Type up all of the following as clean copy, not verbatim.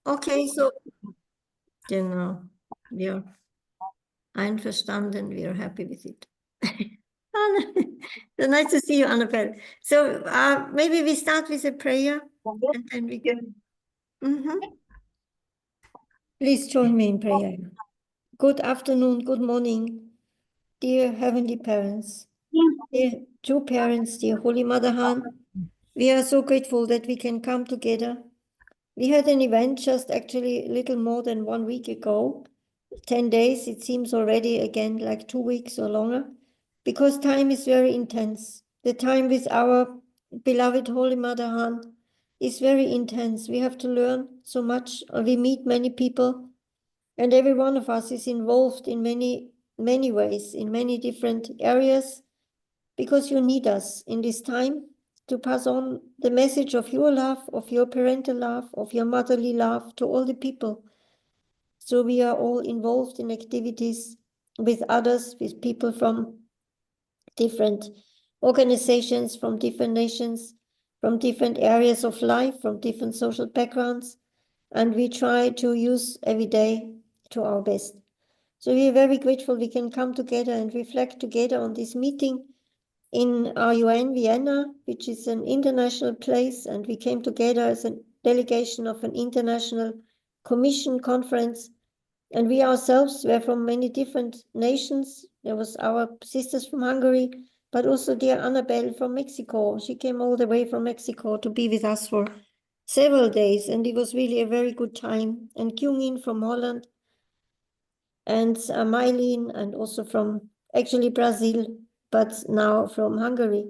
Okay, so, genau, wir einverstanden, we are happy with it. So nice to see you, Annabelle. So maybe we start with a prayer and then we can. Please join me in prayer. Good afternoon, good morning, dear Heavenly Parents, dear true parents, dear Holy Mother Han. We are so grateful that we can come together. We had an event just actually a little more than 1 week ago, 10 days, it seems already again like 2 weeks or longer, because time is very intense. The time with our beloved Holy Mother Han is very intense. We have to learn so much. We meet many people, and every one of us is involved in many, many ways, in many different areas, because you need us in this time to pass on the message of your love, of your parental love, of your motherly love to all the people. So we are all involved in activities with others, with people from different organizations, from different nations, from different areas of life, from different social backgrounds. And we try to use every day to our best. So we are very grateful we can come together and reflect together on this meeting in our UN Vienna, which is an international place. And we came together as a delegation of an international commission conference. And we ourselves were from many different nations. There was our sisters from Hungary, but also dear Annabelle from Mexico. She came all the way from Mexico to be with us for several days, and it was really a very good time. And Kyungin from Holland, and Mylene, and also from actually Brazil, but now from Hungary.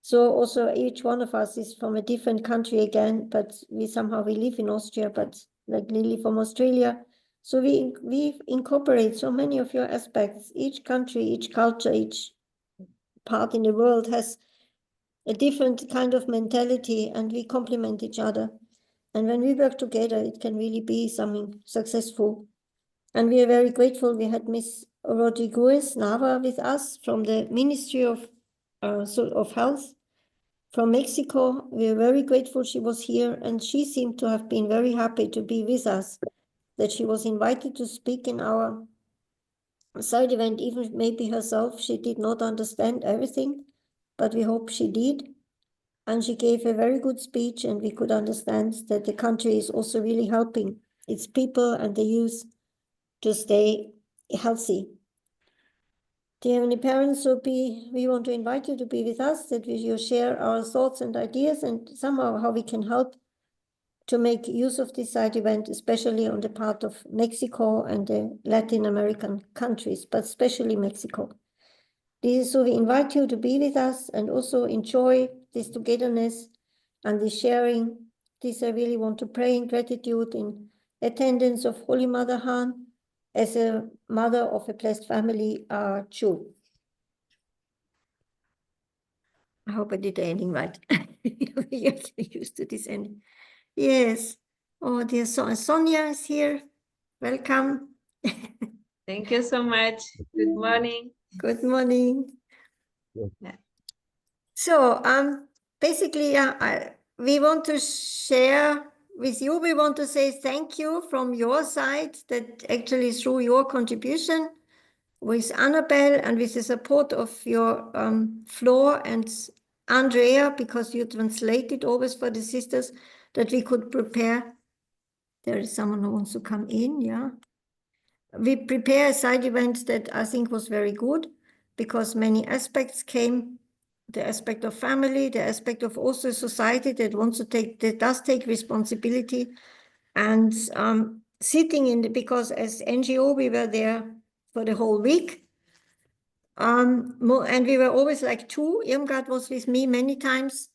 So also each one of us is from a different country again, but we live in Austria, but like Lily from Australia. So we incorporate so many of your aspects. Each country, each culture, each part in the world has a different kind of mentality, and we complement each other. And when we work together, it can really be something successful. And we are very grateful. We had Miss Rodriguez Nava with us from the Ministry of Health from Mexico. We are very grateful she was here, and she seemed to have been very happy to be with us, that she was invited to speak in our side event. Even maybe herself, she did not understand everything, but we hope she did. And she gave a very good speech, and we could understand that the country is also really helping its people and the youth to stay healthy. Dear Heavenly Parents, we want to invite you to be with us, that you share our thoughts and ideas, and somehow how we can help to make use of this side event, especially on the part of Mexico and the Latin American countries, but especially Mexico. So we invite you to be with us and also enjoy this togetherness and this sharing. This I really want to pray in gratitude, in attendance of Holy Mother Han, as a mother of a blessed family, Jew. I hope I did the ending right. You're used to this ending. Yes. Oh, dear Sonia is here. Welcome. Thank you so much. Good morning. Good morning. Yeah. So, basically, we want to share with you. We want to say thank you from your side, that actually through your contribution with Annabelle and with the support of your Flor and Andrea, because you translated always for the sisters, that we could prepare. There is someone who wants to come in, yeah. We prepare a side event that I think was very good, because many aspects came, the aspect of family, the aspect of also society that does take responsibility, and sitting in because as NGO, we were there for the whole week. And we were always like two. Irmgard was with me many times.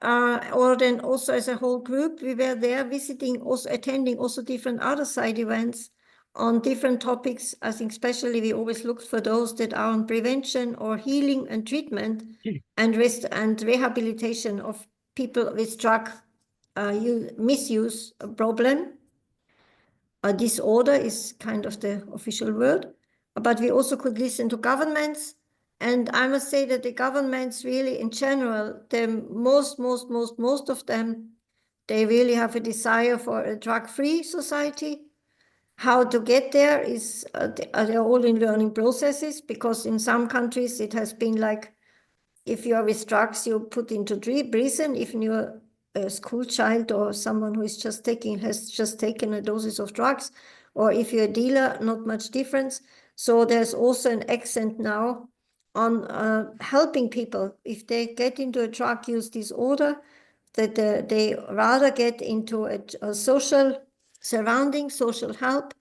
Or then also as a whole group, we were there visiting, also attending also different other side events on different topics. I think especially we always looked for those that are on prevention or healing and treatment and rehabilitation of people with drug misuse problem. A disorder is kind of the official word, but we also could listen to governments. And I must say that the governments really in general, most of them They really have a desire for a drug-free society. How to get there is, they're all in learning processes, because in some countries it has been like, if you are with drugs, you're put into prison. If you're a school child or someone who is has just taken a doses of drugs, or if you're a dealer, not much difference. So there's also an accent now on helping people if they get into a drug use disorder, that they rather get into a social surrounding, social help,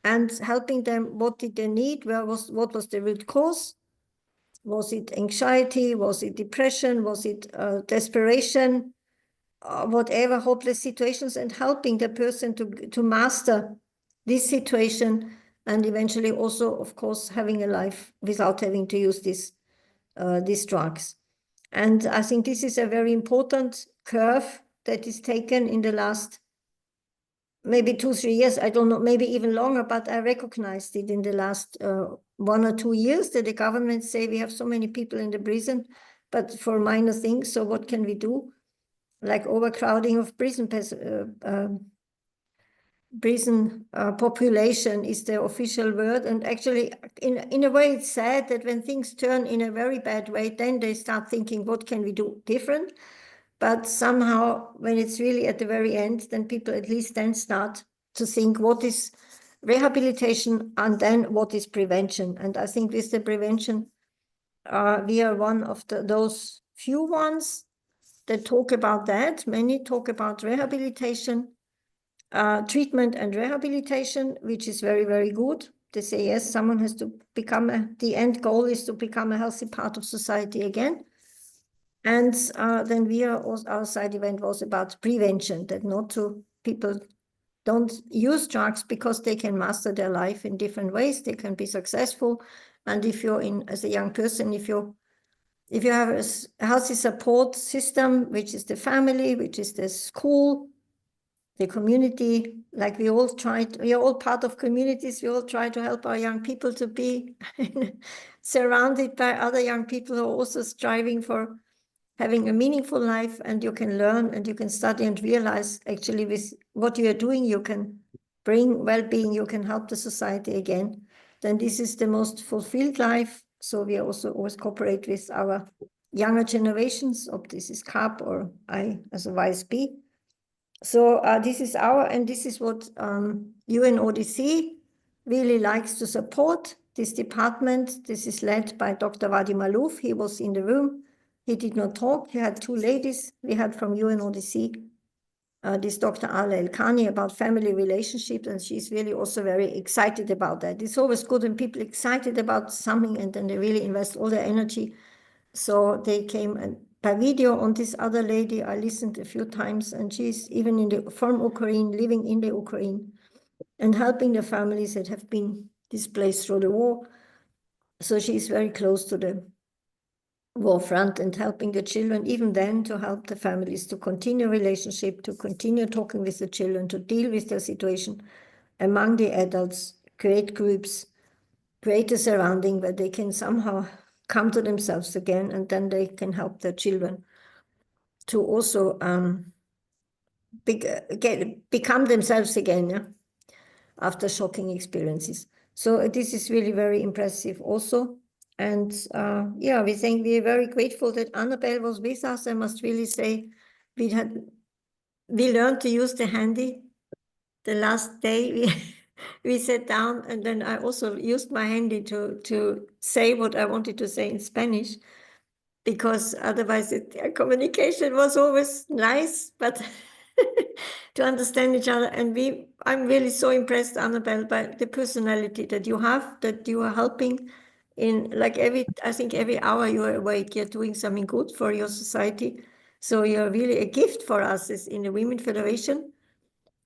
and helping them. What did they need? What was the root cause? Was it anxiety? Was it depression? Was it desperation? Whatever, hopeless situations, and helping the person to master this situation, and eventually also, of course, having a life without having to use these drugs. And I think this is a very important curve that is taken in the last maybe 2-3 years, I don't know, maybe even longer, but I recognized it in the last 1 or 2 years, that the government say we have so many people in the prison, but for minor things. So what can we do? Like overcrowding of prison population is the official word. And actually, in a way, it's sad that when things turn in a very bad way, then they start thinking, what can we do different? But somehow, when it's really at the very end, then people at least then start to think, what is rehabilitation, and then what is prevention? And I think with the prevention, we are one of those few ones that talk about that. Many talk about rehabilitation, treatment and rehabilitation, which is very, very good. They say, yes, someone has to become the end goal is to become a healthy part of society again. And then our side event was about prevention, that people don't use drugs because they can master their life in different ways. They can be successful. And if you're as a young person, if you have a healthy support system, which is the family, which is the school, the community, like we are all part of communities. We all try to help our young people to be surrounded by other young people who are also striving for having a meaningful life, and you can learn and you can study and realize actually with what you are doing, you can bring well-being, you can help the society again. Then this is the most fulfilled life. So we also always cooperate with our younger generations, of this is CAP or I as a YSP. So this is this is what UNODC really likes to support, this department. This is led by Dr. Wadi Malouf. He was in the room. He did not talk. He had 2 ladies. We had from UNODC this Dr. Ala El-Khani about family relationships, and she's really also very excited about that. It's always good when people excited about something and then they really invest all their energy. So they came by video on this other lady. I listened a few times, and she's even from Ukraine, living in the Ukraine, and helping the families that have been displaced through the war. So she's very close to the war front and helping the children, even then, to help the families to continue relationship, to continue talking with the children, to deal with their situation among the adults, create groups, create a surrounding where they can somehow come to themselves again, and then they can help their children to also become themselves again, yeah, after shocking experiences. So this is really very impressive also. And yeah, we're very grateful that Annabelle was with us. I must really say, we learned to use the handy. The last day we sat down, and then I also used my handy to say what I wanted to say in Spanish, because otherwise communication was always nice, but to understand each other. And I'm really so impressed, Annabelle, by the personality that you have, that you are helping in like I think every hour you are awake, you're doing something good for your society. So you're really a gift for us as in the Women Federation.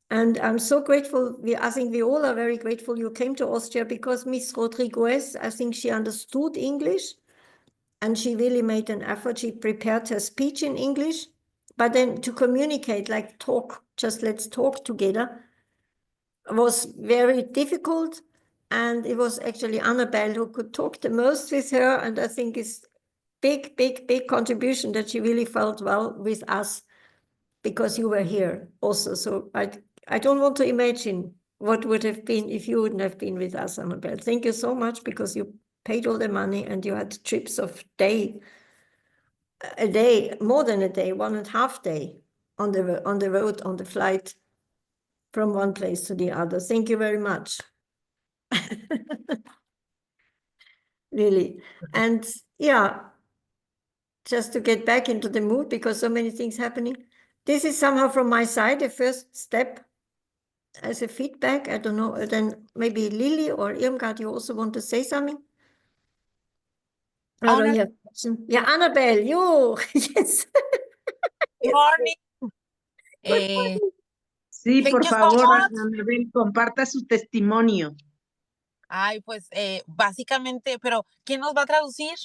And I'm so grateful. I think we all are very grateful you came to Austria, because Miss Rodriguez, I think she understood English and she really made an effort. She prepared her speech in English, but then to communicate, like talk, just let's talk together, was very difficult. And it was actually Annabelle who could talk the most with her. And I think it's big contribution that she really felt well with us because you were here also. So I don't want to imagine what would have been if you wouldn't have been with us, Annabelle. Thank you so much, because you paid all the money and you had trips of a day, more than a day, 1.5 days on the road, on the flight from one place to the other. Thank you very much. Really. And yeah, just to get back into the mood, because so many things happening. This is somehow from my side, the first step as a feedback. I don't know, then maybe Lily or Irmgard, you also want to say something? Oh, Anna, yeah. Yeah, Annabelle, you. Yes. good morning. Good morning. Sí, Thank por you so favor, much. Anabel, comparta su testimonio. Ay, pues básicamente, pero ¿quién nos va a traducir?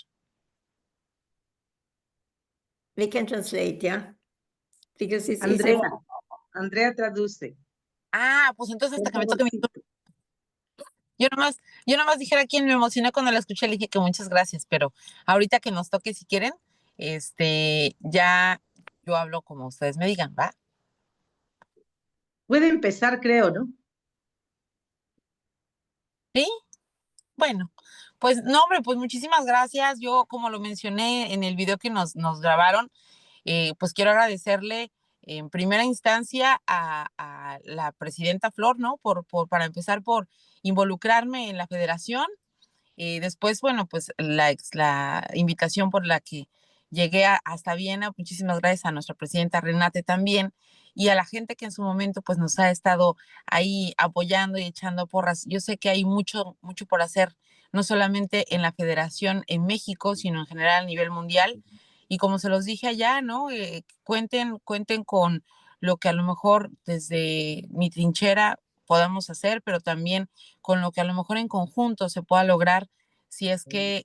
We can translate, yeah. Because it's Andrea, easy. Andrea traduce. Ah, pues entonces hasta Por que me toque mi favorcito. turno. Yo nomás dijera quién me emocioné cuando la escuché, le dije que muchas gracias, pero ahorita que nos toque, si quieren, ya yo hablo como ustedes me digan, ¿va? Puede empezar, creo, ¿no? ¿Sí? Bueno, pues no, hombre, pues muchísimas gracias. Yo, como lo mencioné en el video que nos grabaron, pues quiero agradecerle en primera instancia a la presidenta Flor, ¿no? Para empezar, por involucrarme en la federación. Después, bueno, pues la invitación por la que llegué hasta Viena. Muchísimas gracias a nuestra presidenta Renate también, y a la gente que en su momento pues nos ha estado ahí apoyando y echando porras. Yo sé que hay mucho por hacer, no solamente en la federación en México, sino en general a nivel mundial. Y como se los dije allá, ¿no? Cuenten con lo que a lo mejor desde mi trinchera podamos hacer, pero también con lo que a lo mejor en conjunto se pueda lograr, si es que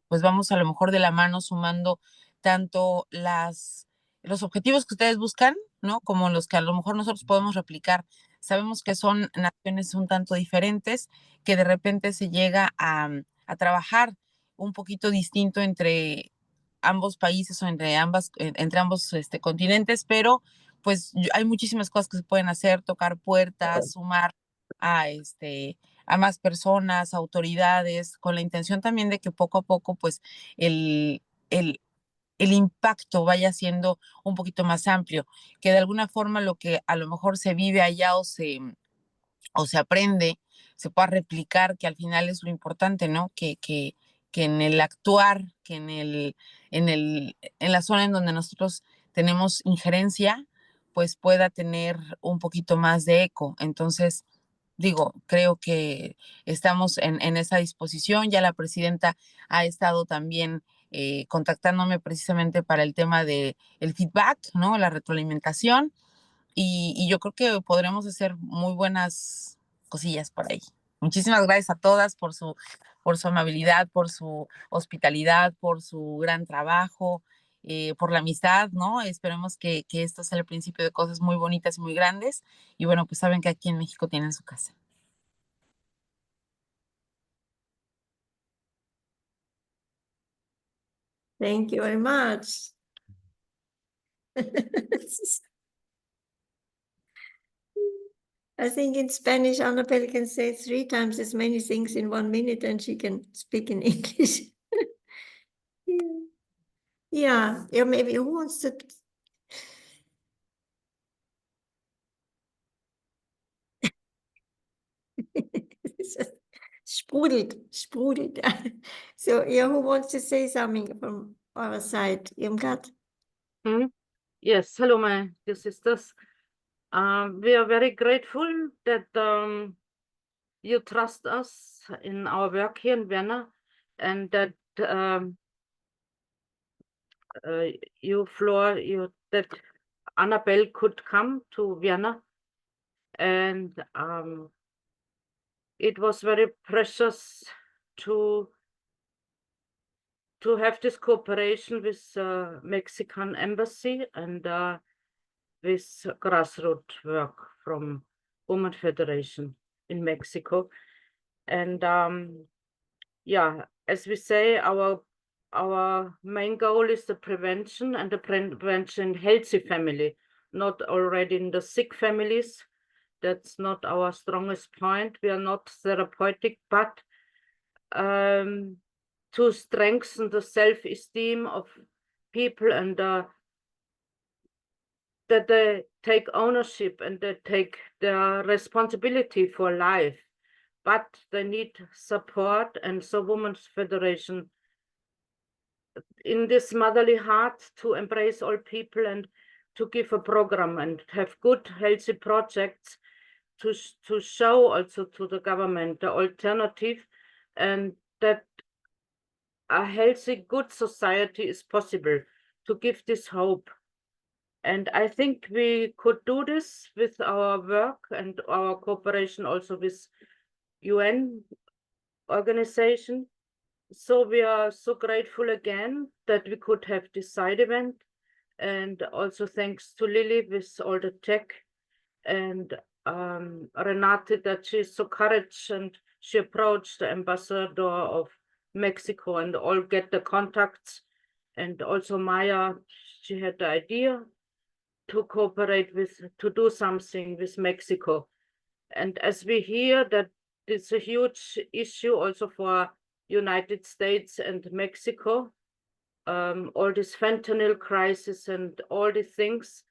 pues vamos a lo mejor de la mano sumando tanto los objetivos que ustedes buscan, ¿no? Como los que a lo mejor nosotros podemos replicar. Sabemos que son naciones un tanto diferentes, que de repente se llega a trabajar un poquito distinto entre ambos países o entre ambos continentes, pero pues hay muchísimas cosas que se pueden hacer: tocar puertas, sumar a a más personas, autoridades, con la intención también de que poco a poco pues el, el, el impacto vaya siendo un poquito más amplio, que de alguna forma lo que a lo mejor se vive allá o se aprende, se pueda replicar, que al final es lo importante, ¿no? Que en el actuar, que en la zona en donde nosotros tenemos injerencia, pues pueda tener un poquito más de eco. Entonces, digo, creo que estamos en esa disposición. Ya la presidenta ha estado también contactándome precisamente para el tema de el feedback, ¿no? La retroalimentación. Y yo creo que podremos hacer muy buenas cosillas por ahí. Muchísimas gracias a todas por su amabilidad, por su hospitalidad, por su gran trabajo, por la amistad, ¿no? Esperemos que esto sea el principio de cosas muy bonitas y muy grandes. Y bueno, pues saben que aquí en México tienen su casa. Thank you very much. I think in Spanish, Annabelle can say 3 times as many things in 1 minute than she can speak in English. Yeah, maybe who wants to? Sprudelt. So, yeah, who wants to say something from our side? Irmgard? Yes, hello, my dear sisters. We are very grateful that you trust us in our work here in Vienna, and that that Annabelle could come to Vienna, and it was very precious to have this cooperation with Mexican embassy and with grassroots work from Women Federation in Mexico. And yeah, as we say, our main goal is the prevention and the prevention healthy family, not already in the sick families. That's not our strongest point. We are not therapeutic, but to strengthen the self-esteem of people and that they take ownership and they take their responsibility for life, but they need support. And so Women's Federation in this motherly heart to embrace all people and to give a program and have good, healthy projects to show also to the government the alternative and that a healthy, good society is possible, to give this hope. And I think we could do this with our work and our cooperation also with UN organization. So we are so grateful again that we could have this side event. And also thanks to Lily with all the tech and Renate that she's so courageous and she approached the ambassador of Mexico and all get the contacts. And also Maya, she had the idea to cooperate with, to do something with Mexico. And as we hear that it's a huge issue also for United States and Mexico, all this fentanyl crisis and all these things,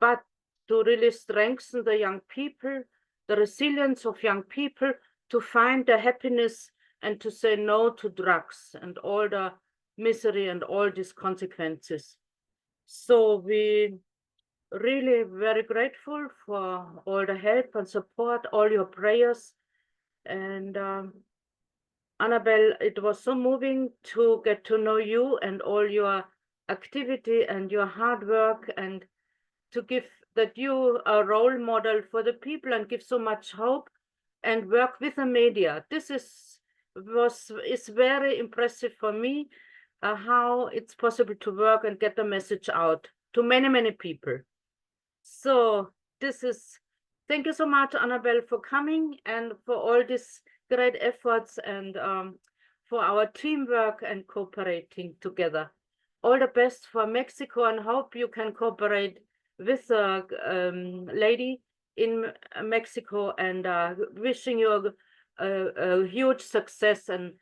but to really strengthen the young people, the resilience of young people, to find the happiness and to say no to drugs and all the misery and all these consequences. So we really very grateful for all the help and support, all your prayers. And Annabelle, it was so moving to get to know you and all your activity and your hard work, and to give that you are a role model for the people and give so much hope and work with the media. This is very impressive for me, how it's possible to work and get the message out to many, many people. So this is, thank you so much, Annabelle, for coming and for all these great efforts and for our teamwork and cooperating together. All the best for Mexico and hope you can cooperate with a lady in Mexico, and wishing you a huge success, and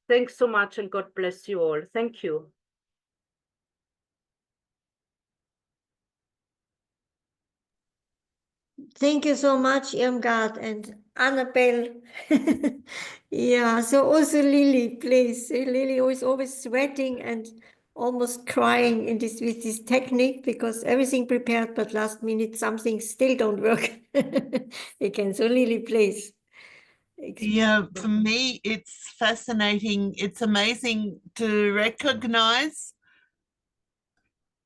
thanks so much and God bless you all. Thank you. Thank you so much, Irmgard and Annabelle. Yeah, so also Lily, please. Lily is always sweating and almost crying in this with this technique, because everything prepared, but last minute something still don't work again. So Lily, please. Yeah, for me, it's fascinating. It's amazing to recognize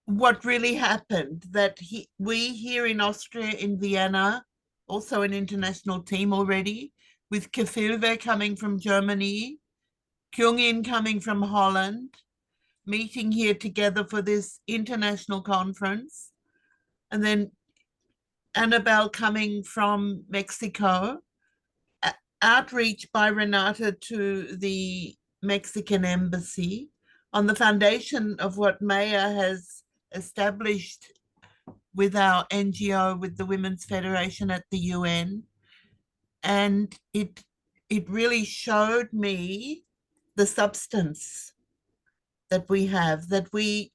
what really happened, that we here in Austria, in Vienna, also an international team already, with Kefilwe coming from Germany, Kyungin coming from Holland, meeting here together for this international conference, and then Annabelle coming from Mexico, outreach by Renata to the Mexican embassy on the foundation of what Maya has established with our NGO, with the Women's Federation at the UN. And it really showed me the substance that we have, that we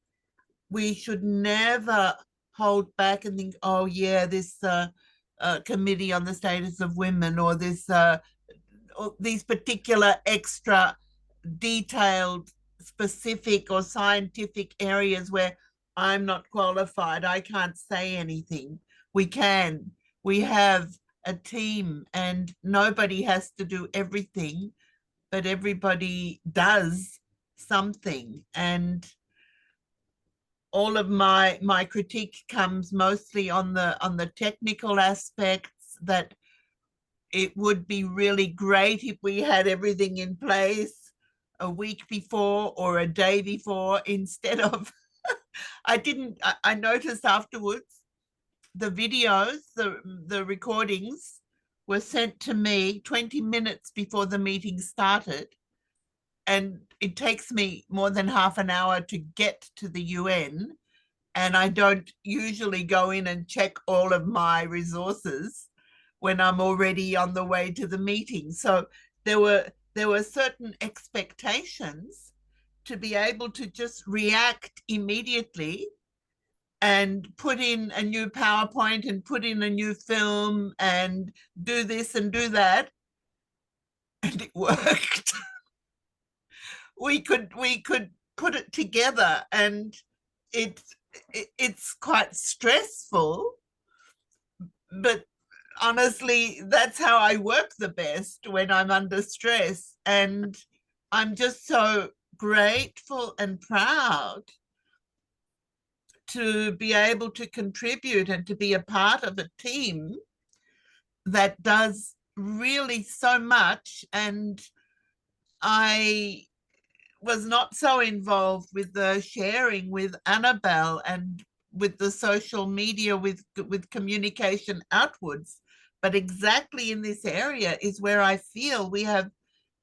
should never hold back and think, oh yeah, this committee on the status of women, or this or these particular extra detailed, specific or scientific areas where I'm not qualified, I can't say anything. We can. We have a team, and nobody has to do everything, but everybody does something. And all of my critique comes mostly on the technical aspects, that it would be really great if we had everything in place a week before or a day before, instead of I noticed afterwards the videos, the recordings were sent to me 20 minutes before the meeting started, and it takes me more than half an hour to get to the UN, and I don't usually go in and check all of my resources when I'm already on the way to the meeting. So there were certain expectations to be able to just react immediately and put in a new PowerPoint and put in a new film and do this and do that. And it worked. we could put it together, and it's quite stressful, but honestly, that's how I work the best, when I'm under stress. And I'm just so grateful and proud to be able to contribute and to be a part of a team that does really so much. And I was not so involved with the sharing with Annabelle and with the social media, with communication outwards. But exactly in this area is where I feel we have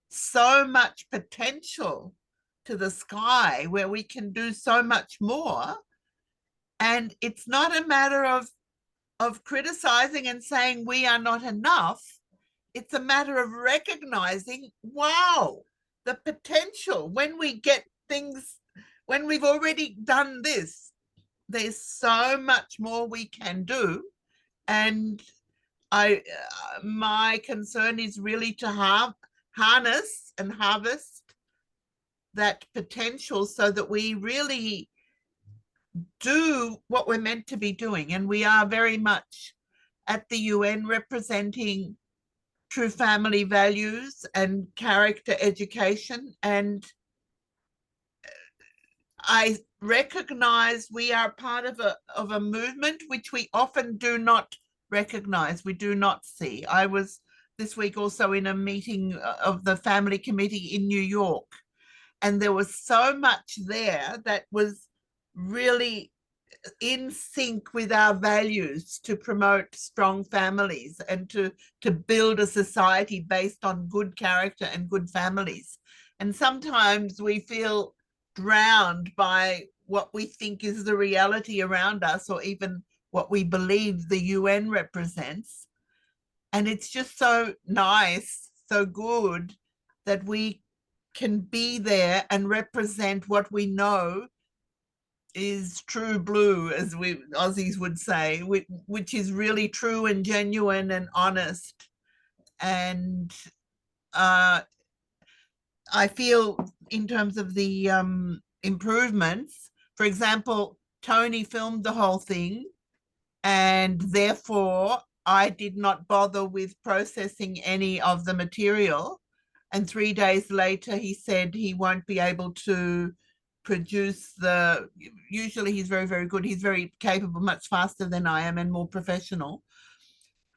so much potential to the sky, where we can do so much more. And it's not a matter of criticizing and saying we are not enough. It's a matter of recognizing, wow, the potential. When we get things, when we've already done this, there's so much more we can do. And my concern is really to harness and harvest that potential so that we really do what we're meant to be doing. And we are very much at the UN representing true family values and character education. And I recognize we are part of a movement which we often do not recognize, we do not see. I was this week also in a meeting of the family committee in New York, and there was so much there that was really in sync with our values to promote strong families and to build a society based on good character and good families. And sometimes we feel drowned by what we think is the reality around us, or even what we believe the UN represents. And it's just so nice, so good that we can be there and represent what we know is true blue, as we Aussies would say, which is really true and genuine and honest. And I feel in terms of the improvements, for example, Tony filmed the whole thing, and therefore I did not bother with processing any of the material. And 3 days later, he said he won't be able to produce usually he's very, very good. He's very capable, much faster than I am and more professional.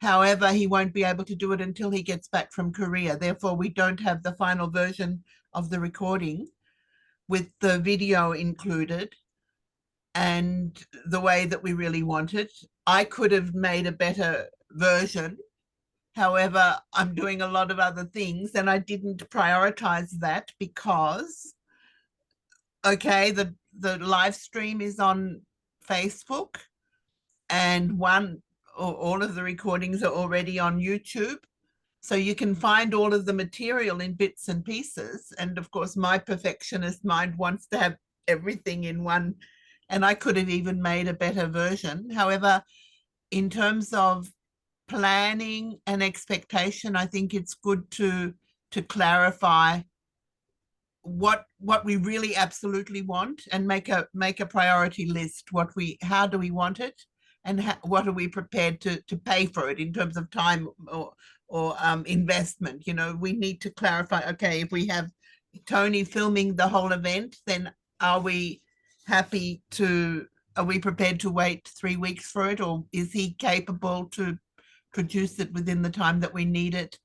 However, he won't be able to do it until he gets back from Korea. Therefore, we don't have the final version of the recording with the video included and the way that we really want it. I could have made a better version. However, I'm doing a lot of other things, and I didn't prioritize that because, okay, the live stream is on Facebook, and all of the recordings are already on YouTube. So you can find all of the material in bits and pieces. And of course, my perfectionist mind wants to have everything in one, and I could have even made a better version. However, in terms of planning and expectation, I think it's good to clarify what we really absolutely want, and make a priority list. How do we want it, and what are we prepared to pay for it in terms of time or investment. You know, we need to clarify, okay, if we have Tony filming the whole event, then are we prepared to wait 3 weeks for it, or is he capable to produce it within the time that we need it?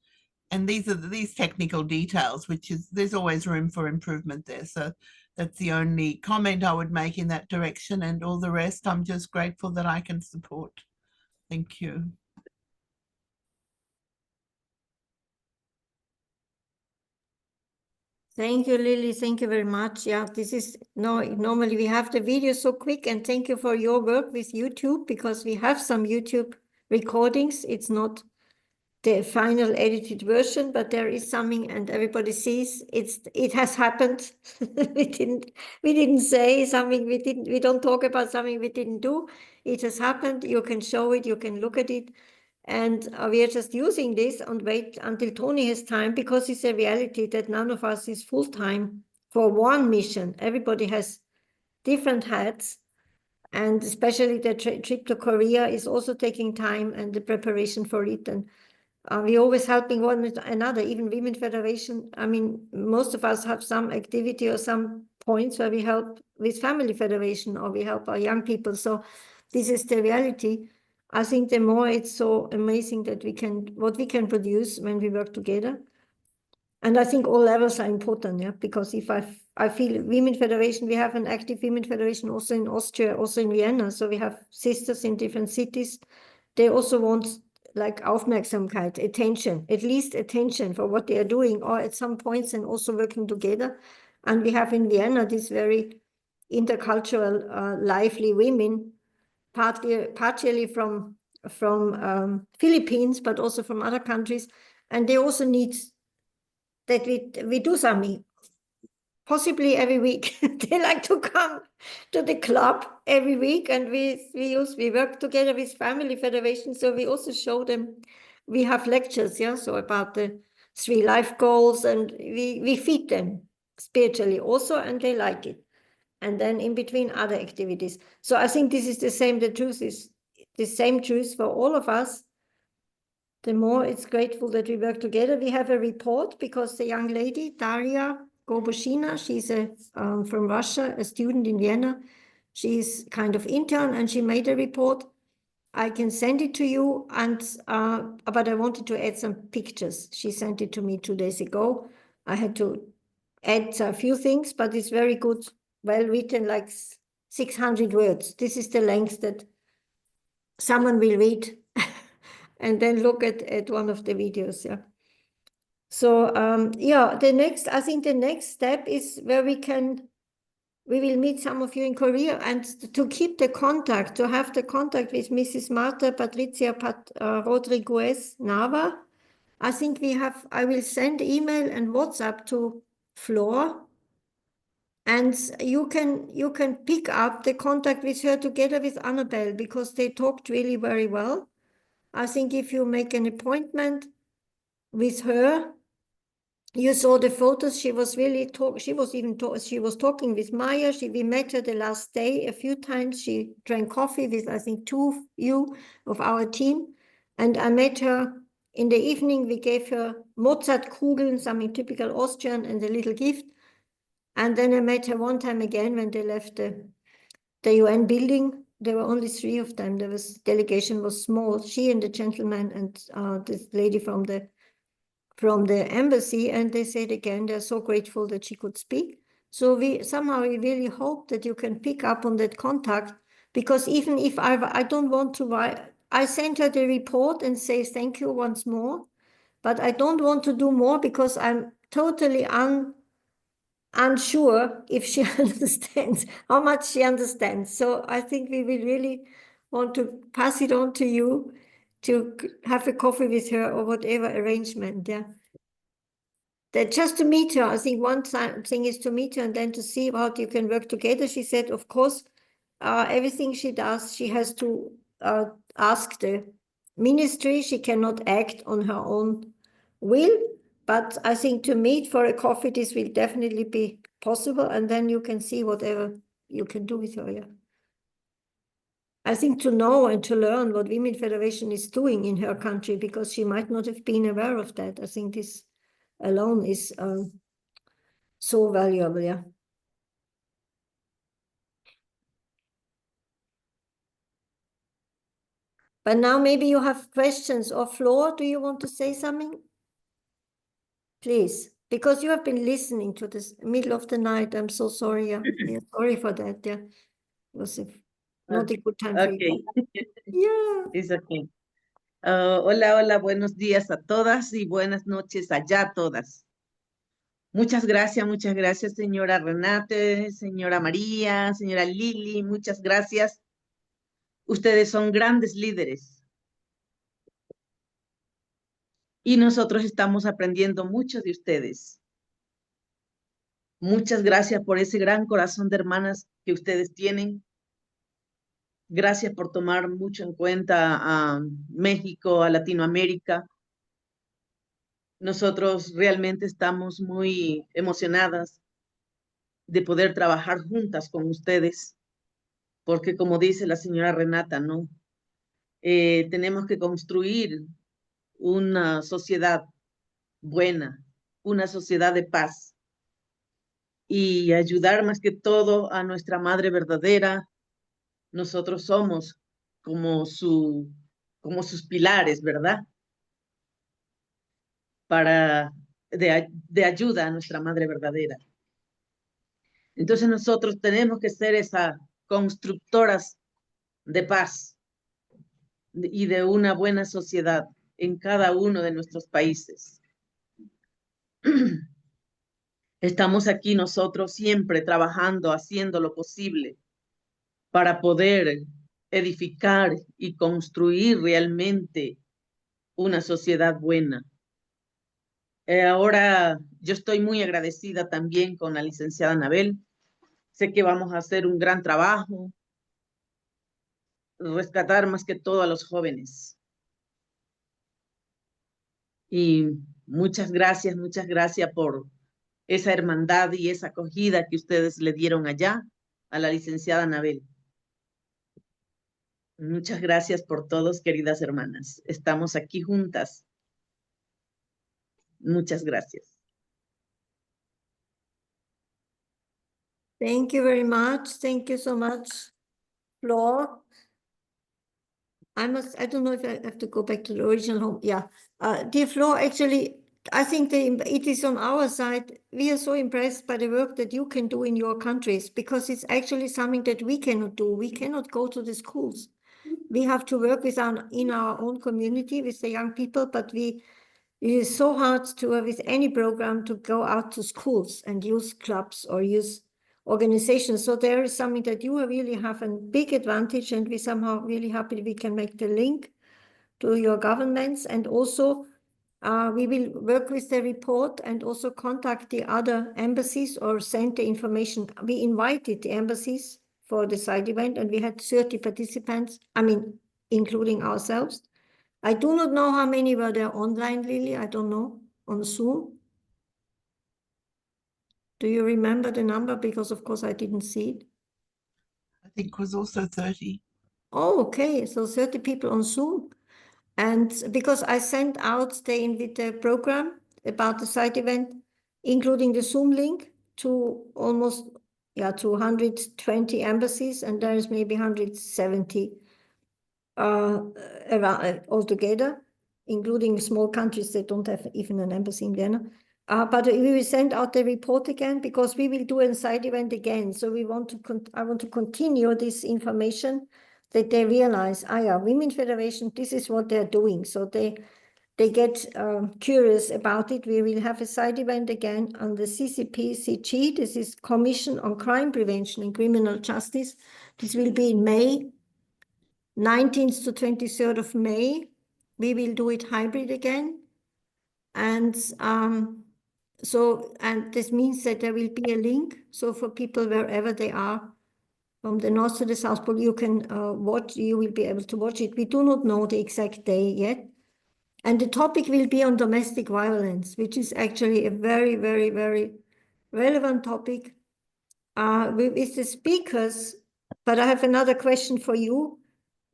And these are these technical details, there's always room for improvement there. So that's the only comment I would make in that direction, and all the rest, I'm just grateful that I can support. Thank you. Thank you, Lily. Thank you very much. Yeah, this is normally we have the video so quick, and thank you for your work with YouTube, because we have some YouTube recordings. It's not the final edited version, but there is something, and everybody sees it has happened. we didn't say something, we don't talk about something we didn't do. It has happened. You can show it, you can look at it. And we are just using this and wait until Tony has time, because it's a reality that none of us is full-time for one mission. Everybody has different hats, and especially the trip to Korea is also taking time, and the preparation for it. And we're always helping one another, even Women Federation. I mean, most of us have some activity or some points where we help with Family Federation, or we help our young people. So this is the reality. I think the more it's so amazing that what we can produce when we work together. And I think all levels are important, yeah, because if I feel Women Federation, we have an active Women Federation also in Austria, also in Vienna. So we have sisters in different cities. They also want like Aufmerksamkeit, attention, at least attention for what they are doing, or at some points, and also working together. And we have in Vienna these very intercultural, lively women, partially from Philippines, but also from other countries. And they also need that we do something, possibly every week. They like to come to the club every week, and we work together with Family Federation. So we also show them, we have lectures, yeah, so about the 3 life goals, and we feed them spiritually also, and they like it. And then in between other activities. So I think this is the same, the truth is the same truth for all of us. The more it's grateful that we work together. We have a report because the young lady, Daria Goboshina, she's from Russia, a student in Vienna. She's kind of intern, and she made a report. I can send it to you, and but I wanted to add some pictures. She sent it to me 2 days ago. I had to add a few things, but it's very good, well written, like 600 words. This is the length that someone will read and then look at one of the videos, yeah. So yeah, I think the next step is where we will meet some of you in Korea, and to keep the contact, to have the contact with Mrs. Marta Patricia Rodriguez Nava. I think I will send email and WhatsApp to Flor, and you can pick up the contact with her together with Annabelle, because they talked really very well. I think if you make an appointment with her, you saw the photos. She was really she was talking with Maya. We met her the last day a few times. She drank coffee with, I think, 2 of our team. And I met her in the evening. We gave her Mozartkugeln, something typical Austrian, and a little gift. And then I met her one time again when they left the UN There were only 3 of them. Delegation was small. She and the gentleman and this lady from the embassy, and they said again, they're so grateful that she could speak. So we really hope that you can pick up on that contact, because even if I don't want to write, I sent her the report and say thank you once more, but I don't want to do more, because I'm totally unsure if she understands, how much she understands. So I think we will really want to pass it on to you, to have a coffee with her or whatever arrangement, yeah. That just to meet her, I think one thing is to meet her and then to see how you can work together. She said, of course, everything she does, she has to ask the ministry. She cannot act on her own will. But I think to meet for a coffee, this will definitely be possible. And then you can see whatever you can do with her. Yeah. I think to know and to learn what Women Federation is doing in her country, because she might not have been aware of that. I think this alone is so valuable, yeah. But now maybe you have questions. Or Flor, do you want to say something? Please, because you have been listening to this middle of the night. I'm so sorry. Yeah, sorry for that. Yeah, it was not a good time for you. Yeah. It's okay. Hola, buenos días a todas y buenas noches allá a todas. Muchas gracias, señora Renate, señora María, señora Lili, muchas gracias. Ustedes son grandes líderes. Y nosotros estamos aprendiendo mucho de ustedes. Muchas gracias por ese gran corazón de hermanas que ustedes tienen. Gracias por tomar mucho en cuenta a México, a Latinoamérica. Nosotros realmente estamos muy emocionadas de poder trabajar juntas con ustedes, porque como dice la señora Renata, ¿no? Tenemos que construir una sociedad buena, una sociedad de paz y ayudar más que todo a nuestra madre verdadera. Nosotros somos como como sus pilares, ¿verdad? De ayuda a nuestra madre verdadera. Entonces nosotros tenemos que ser esas constructoras de paz y de una buena sociedad en cada uno de nuestros países. Estamos aquí nosotros siempre trabajando, haciendo lo posible para poder edificar y construir realmente una sociedad buena. Ahora yo estoy muy agradecida también con la licenciada Anabel. Sé que vamos a hacer un gran trabajo, rescatar más que todo a los jóvenes. Y muchas gracias por esa hermandad y esa acogida que ustedes le dieron allá a la licenciada Anabel. Muchas gracias por todos, queridas hermanas. Estamos aquí juntas. Muchas gracias. Thank you very much. Thank you so much, Flor. I don't know if I have to go back to the original home. Yeah. Dear Flor, actually, I think it is on our side. We are so impressed by the work that you can do in your countries, because it's actually something that we cannot do. We cannot go to the schools. We have to work in our own community with the young people, but it is so hard to, with any program, to go out to schools and use clubs or use organizations. So there is something that you really have a big advantage, and we somehow really happy we can make the link to your governments. And also we will work with the report and also contact the other embassies or send the information. We invited the embassies for the side event, and we had 30 participants, I mean, including ourselves. I do not know how many were there online, Lily. I don't know, on Zoom. Do you remember the number? Because of course I didn't see it. I think it was also 30. Oh, okay. So 30 people on Zoom. And because I sent out the program about the side event, including the Zoom link, to almost, to 120 embassies, and there is maybe 170 around altogether, including small countries that don't have even an embassy in Vienna. But we will send out the report again, because we will do a side event again. So I want to continue this information, that they realize, Women Federation, this is what they're doing. So they get curious about it. We will have a side event again on the CCPCJ. This is Commission on Crime Prevention and Criminal Justice. This will be in May, 19th to 23rd of May. We will do it hybrid again. And and this means that there will be a link. So for people wherever they are, from the north to the south pole, you can you will be able to watch it. We do not know the exact day yet. And the topic will be on domestic violence, which is actually a very, very, very relevant topic with the speakers. But I have another question for you.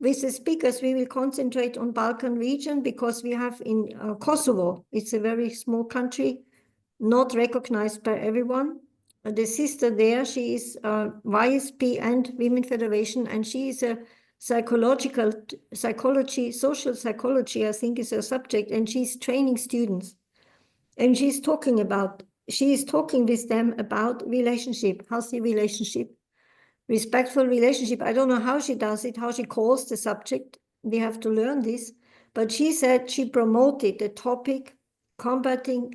With the speakers, we will concentrate on Balkan region, because we have in Kosovo, it's a very small country, not recognized by everyone. The sister there, she is YSP and Women Federation, and she is a social psychology, I think is her subject, and she's training students. And she is talking with them about relationship, healthy relationship, respectful relationship. I don't know how she does it, how she calls the subject. We have to learn this. But she said she promoted the topic combating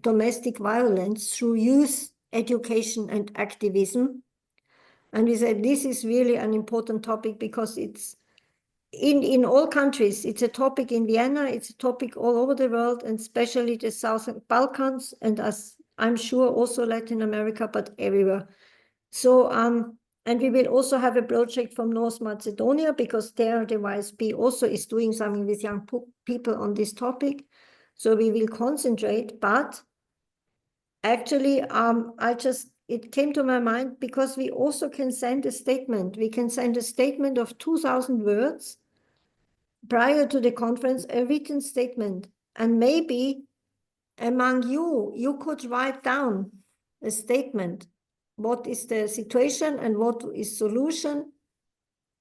domestic violence through youth education and activism. And we said this is really an important topic because it's in all countries. It's a topic in Vienna, it's a topic all over the world, and especially the Southern Balkans, and as I'm sure also Latin America, but everywhere. So, and we will also have a project from North Macedonia, because there the YSP also is doing something with young people on this topic. So we will concentrate, but actually, it came to my mind because we also can send a statement. We can send a statement of 2,000 words prior to the conference, a written statement. And maybe among you, you could write down a statement. What is the situation and what is solution?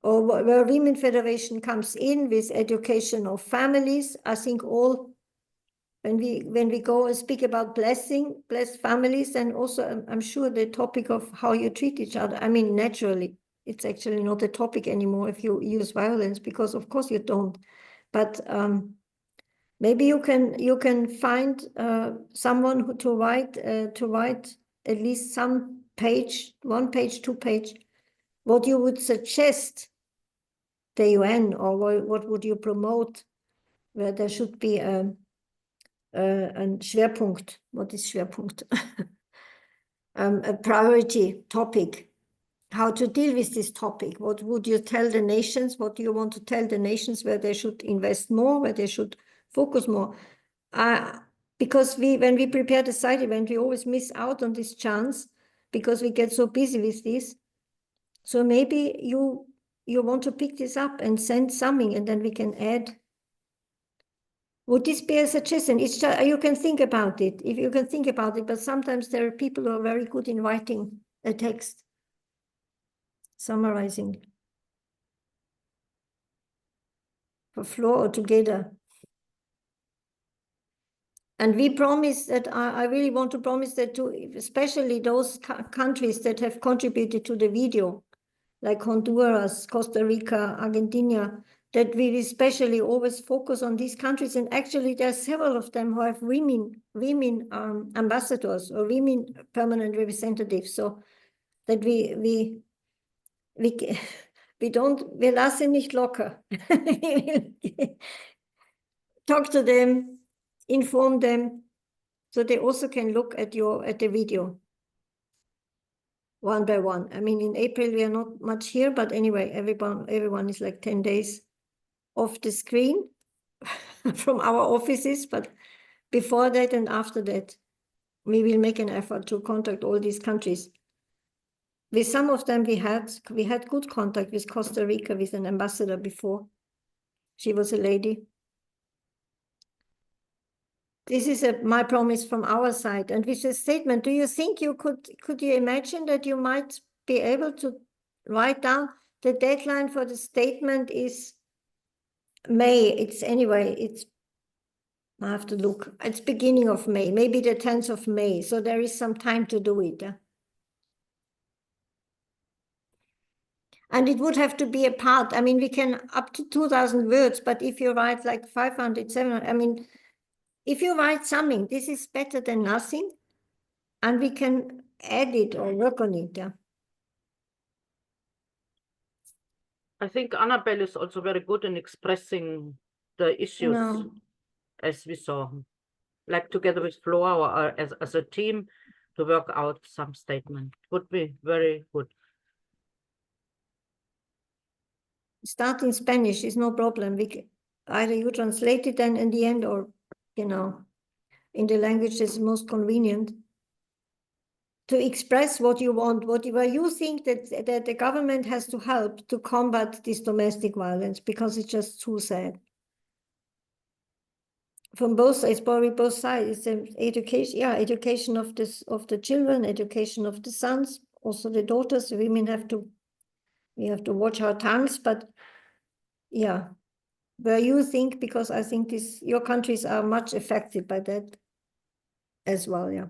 Or where Women Federation comes in with education of families. I think all, when we go and speak about blessed families, and also I'm sure the topic of how you treat each other. I mean, naturally, it's actually not a topic anymore if you use violence, because of course you don't. But maybe you can find someone who to write at least some page, 1 page, 2 page, what you would suggest the UN, or what would you promote, where there should be a Schwerpunkt. What is Schwerpunkt? A priority topic. How to deal with this topic? What would you tell the nations? What do you want to tell the nations where they should invest more, where they should focus more? Because when we prepare the side event, we always miss out on this chance because we get so busy with this. So maybe you want to pick this up and send something, and then we can add. Would this be a suggestion? It's just, you can think about it, if you can think about it, but sometimes there are people who are very good in writing a text, summarizing. For floor or together. And we promise that, I really want to promise that to especially those countries that have contributed to the video, like Honduras, Costa Rica, Argentina, that we especially always focus on these countries. And actually there are several of them who have women ambassadors or women permanent representatives. So that wir lassen nicht locker. Talk to them, inform them, so they also can look at the video one by one. I mean, in April we are not much here, but anyway, everyone is like 10 days off the screen from our offices. But before that and after that, we will make an effort to contact all these countries. With some of them, we had good contact with Costa Rica, with an ambassador before. She was a lady. This is my promise from our side. And with a statement, do you think you could you imagine that you might be able to write down the deadline for the statement is May? I have to look. It's beginning of May, maybe the 10th of May. So there is some time to do it. And it would have to be a part. I mean, we can up to 2,000 words, but if you write like 500, 700, I mean, if you write something, this is better than nothing, and we can add it or work on it. Yeah. I think Annabelle is also very good in expressing the issues, as we saw, like together with Flora or as a team to work out some statement. Would be very good. Start in Spanish is no problem. Either you translate it then in the end, or, in the language that's most convenient, to express what you want, where you think that the government has to help to combat this domestic violence, because it's just too sad. From both sides, probably both sides. It's education, education of the children, education of the sons, also the daughters. The women we have to watch our tongues, but yeah. Where you think, because I think your countries are much affected by that as well, yeah.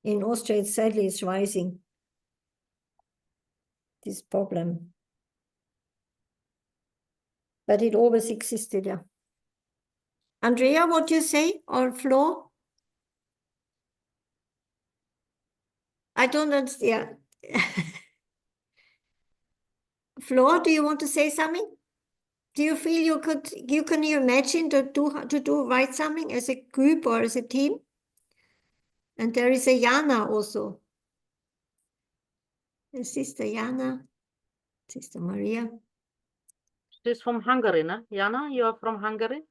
In Austria, sadly, it's rising, this problem. but it always existed, yeah. Andrea, what do you say, or Flo? I don't understand. Yeah. Flo, do you want to say something? Do you feel you can imagine to write something as a group or as a team? And there is a Jana also. Sister Jana, Sister Maria. She's from Hungary, no? Jana, you are from Hungary?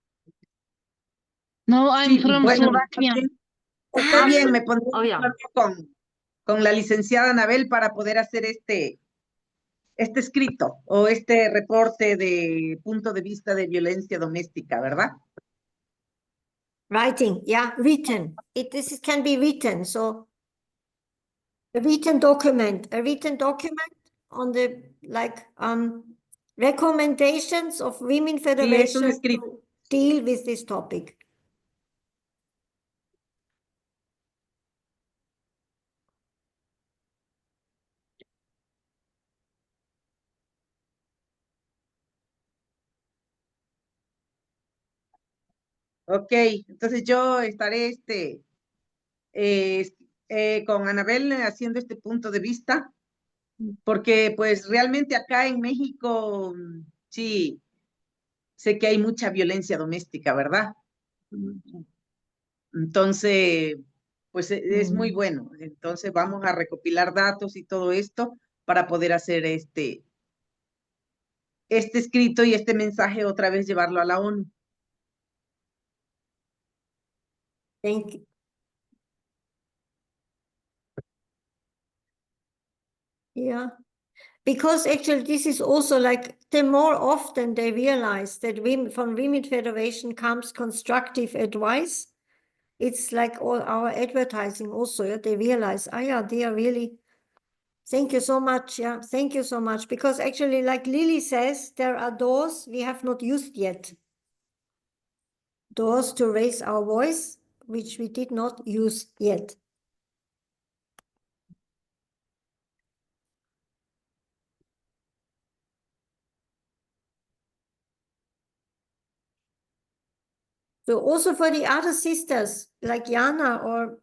No, I'm Sí, from bueno, Slovakia. está bien, me pondré Oh, de yeah. acuerdo con la licenciada Anabel para poder hacer este escrito o este reporte de punto de vista de violencia doméstica, ¿verdad? Writing, yeah, written. This can be written. So a written document on the recommendations of Women Sí, es un Federation escrito. to deal with this topic. Ok, entonces yo estaré con Anabel haciendo este punto de vista, porque pues realmente acá en México, sí, sé que hay mucha violencia doméstica, ¿verdad? Entonces, pues es muy bueno. Entonces vamos a recopilar datos y todo esto para poder hacer este escrito y este mensaje otra vez llevarlo a la ONU. Thank you. Yeah. Because actually this is also like the more often they realize that from Women Federation comes constructive advice, it's like all our advertising also, yeah, they realize, yeah, they are really, thank you so much, yeah, thank you so much. Because actually, like Lily says, there are doors we have not used yet. Doors to raise our voice, which we did not use yet. So also for the other sisters, like Jana, or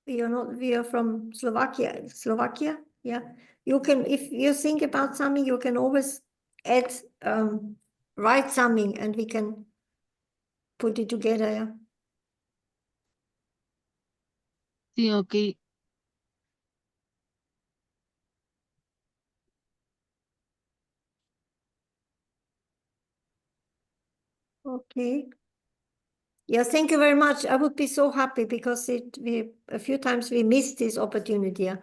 we are from Slovakia, yeah. You can, if you think about something, you can always add, write something and we can put it together, yeah. Sí, ok. Okay. Yeah, thank you very much. I would be so happy because a few times we missed this opportunity. Yeah.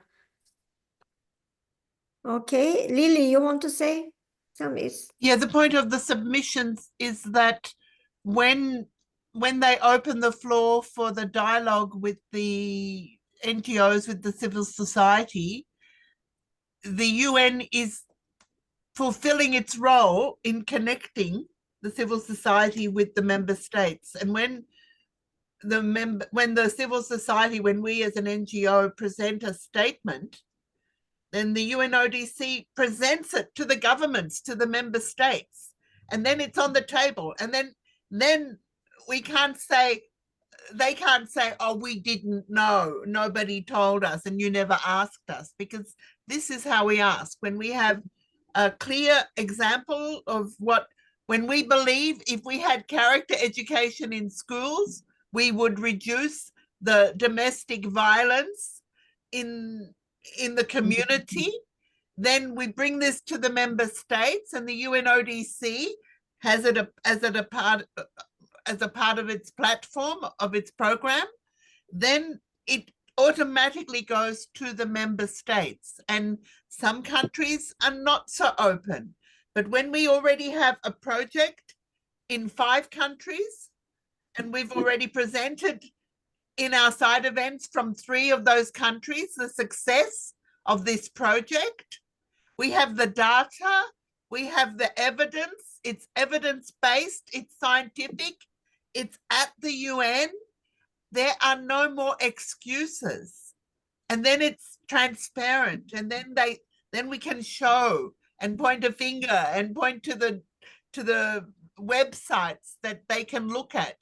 Okay, Lily, you want to say something? Yeah, the point of the submissions is that when they open the floor for the dialogue with the NGOs, with the civil society, the UN is fulfilling its role in connecting the civil society with the member states. And when the civil society, when we as an NGO present a statement, then the UNODC presents it to the governments, to the member states, and then it's on the table. And then we can't say, they can't say, oh, we didn't know, nobody told us and you never asked us, because this is how we ask. When we have a clear example of when we believe if we had character education in schools, we would reduce the domestic violence in the community, then we bring this to the member states, and the UNODC has it as a part of its platform, of its program, then it automatically goes to the member states. And some countries are not so open. But when we already have a project in 5 countries, and we've already presented in our side events from 3 of those countries the success of this project, we have the data, we have the evidence, it's evidence-based, it's scientific, it's at the UN, there are no more excuses. And then it's transparent, and then we can show and point a finger and point to the websites that they can look at,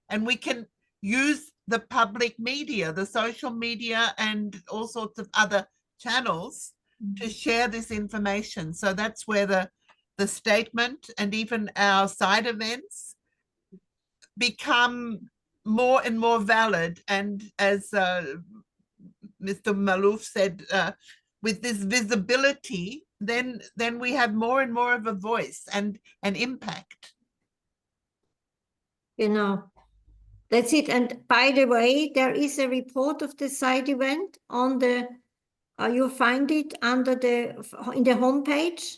and we can use the public media, the social media, and all sorts of other channels to share this information. So that's where the statement and even our side events become more and more valid. And as Mr. Malouf said, with this visibility, then we have more and more of a voice and an impact. You know, that's it. And by the way, there is a report of the side event on the, you'll find it under in the homepage,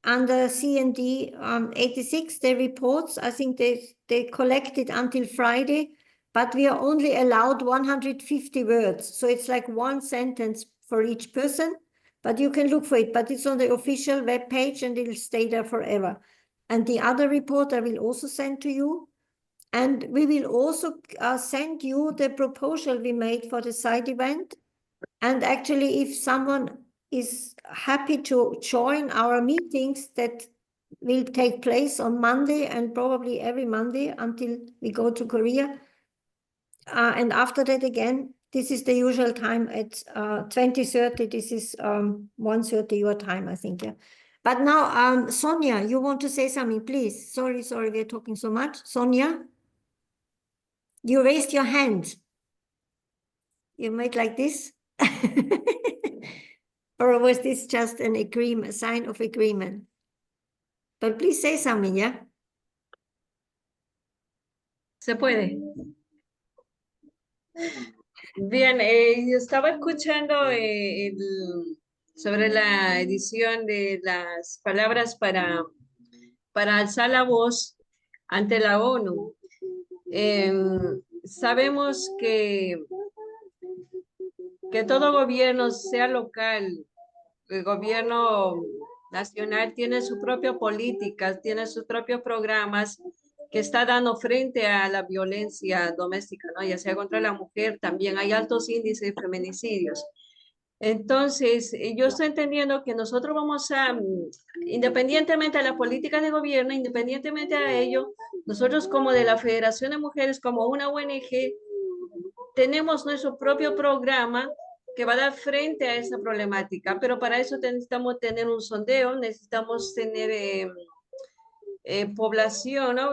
under CND 86, the reports. I think they collected until Friday, but we are only allowed 150 words. So it's like one sentence for each person, but you can look for it. But it's on the official web page and it'll stay there forever. And the other report I will also send to you. And we will also send you the proposal we made for the side event. And actually, if someone is happy to join our meetings that will take place on Monday and probably every Monday until we go to Korea. And after that, again, this is the usual time at 20:30. This is 1:30 your time, I think. Yeah. But now, Sonia, you want to say something, please? Sorry, we're talking so much. Sonia? You raised your hand. You made like this? Or was this just an agreement, a sign of agreement? But please say something, yeah? Se puede. Bien, yo estaba escuchando sobre la edición de las palabras para alzar la voz ante la ONU. Sabemos que todo gobierno, sea local, el gobierno nacional, tiene su propia política, tiene sus propios programas que está dando frente a la violencia doméstica, ¿no? Ya sea contra la mujer, también hay altos índices de feminicidios. Entonces, yo estoy entendiendo que nosotros vamos a, independientemente de las políticas de gobierno, independientemente a ello, nosotros como de la Federación de Mujeres, como una ONG, tenemos nuestro propio programa que va a dar frente a esa problemática, pero para eso necesitamos tener un sondeo, necesitamos tener población, ¿no?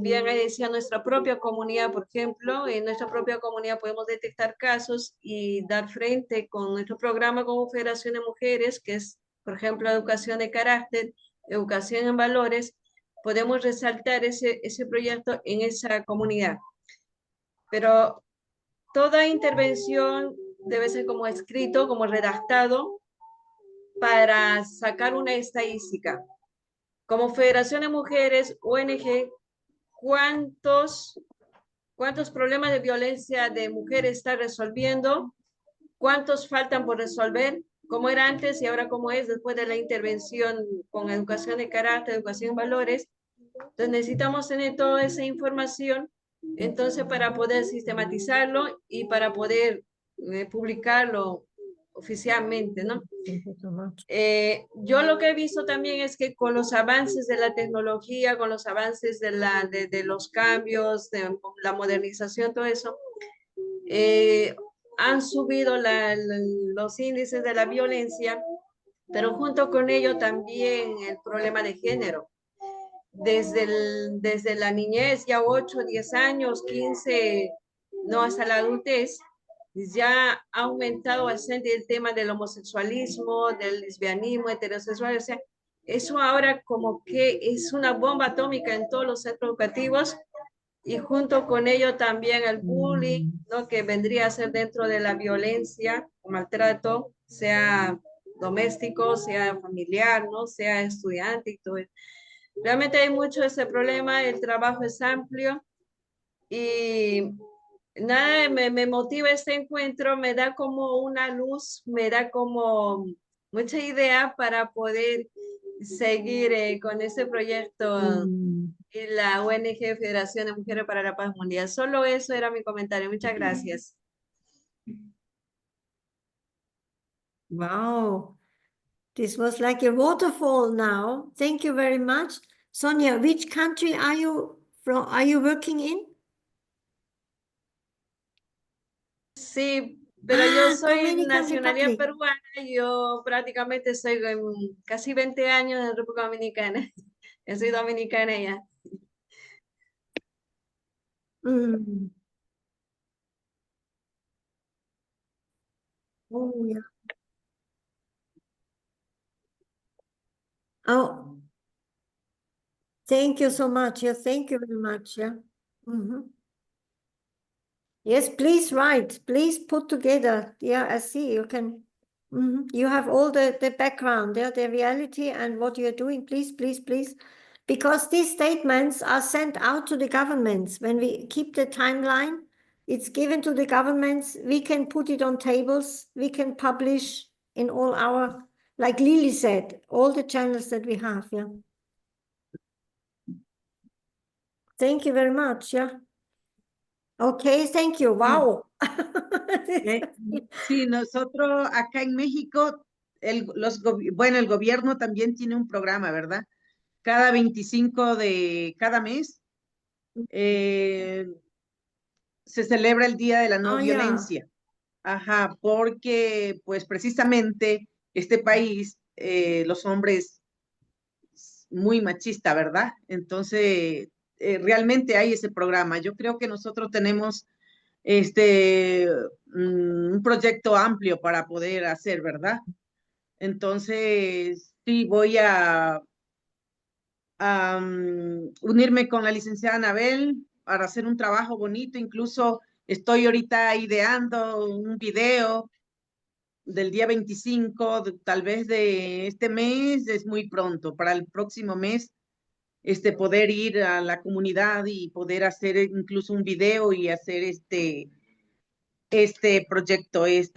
Bien decía, nuestra propia comunidad, por ejemplo, en nuestra propia comunidad podemos detectar casos y dar frente con nuestro programa como Federación de Mujeres, que es, por ejemplo, educación de carácter, educación en valores, podemos resaltar ese proyecto en esa comunidad. Pero toda intervención debe ser como escrito, como redactado, para sacar una estadística. Como Federación de Mujeres, ONG, ¿cuántos problemas de violencia de mujeres está resolviendo? ¿Cuántos faltan por resolver? ¿Cómo era antes y ahora cómo es después de la intervención con educación de carácter, educación en valores? Entonces necesitamos tener toda esa información, entonces para poder sistematizarlo y para poder publicarlo oficialmente, ¿no? Yo lo que he visto también es que con los avances de la tecnología, con los avances de los cambios, de la modernización, todo eso, han subido los índices de la violencia, pero junto con ello también el problema de género. Desde la niñez, ya 8, 10 años, 15, no hasta la adultez, ya ha aumentado bastante el tema del homosexualismo, del lesbianismo, heterosexual, o sea, eso ahora como que es una bomba atómica en todos los centros educativos y junto con ello también el bullying, ¿no? Que vendría a ser dentro de la violencia, maltrato, sea doméstico, sea familiar, ¿no? Sea estudiante y todo eso. Realmente hay mucho ese problema, el trabajo es amplio y nada, me motiva este encuentro, me da como una luz, me da como mucha idea para poder seguir con este proyecto y la ONG Federación de Mujeres para la Paz Mundial. Solo eso era mi comentario. Muchas gracias. Wow. This was like a waterfall now. Thank you very much. Sonia, which country are you from? Are you working in? Sí, pero yo soy Dominican nacionalidad Republic. peruana, yo prácticamente soy casi 20 años en República Dominicana. Yo soy dominicana ya. Mm. Oh, yeah. Oh, thank you so much. Yeah, thank you very much. Yeah. Mhm. Yes, please write. Please put together. Yeah, I see. You can. You have all the background, yeah, the reality and what you're doing. Please, please, please. Because these statements are sent out to the governments. When we keep the timeline, it's given to the governments. We can put it on tables. We can publish in all our, like Lily said, all the channels that we have. Yeah. Thank you very much. Yeah. Okay, thank you. Wow. Sí, nosotros acá en México, bueno, el gobierno también tiene un programa, ¿verdad? Cada 25 de cada mes se celebra el Día de la No Oh, yeah. Violencia. Ajá, porque pues precisamente este país, los hombres muy machista, ¿verdad? Entonces, realmente hay ese programa. Yo creo que nosotros tenemos un proyecto amplio para poder hacer, ¿verdad? Entonces, sí, voy a unirme con la licenciada Anabel para hacer un trabajo bonito. Incluso estoy ahorita ideando un video del día 25, tal vez de este mes, es muy pronto, para el próximo mes, poder ir a la comunidad y poder hacer incluso un video y hacer este proyecto, este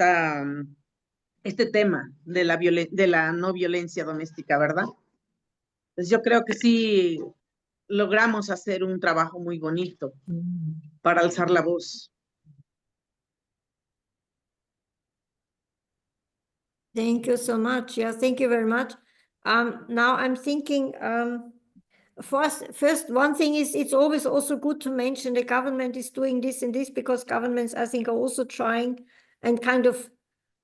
tema de de la no violencia doméstica, ¿verdad? Pues yo creo que sí logramos hacer un trabajo muy bonito para alzar la voz. Thank you so much. Yeah, thank you very much. Now I'm thinking, first, one thing is it's always also good to mention the government is doing this and this, because governments, I think, are also trying and kind of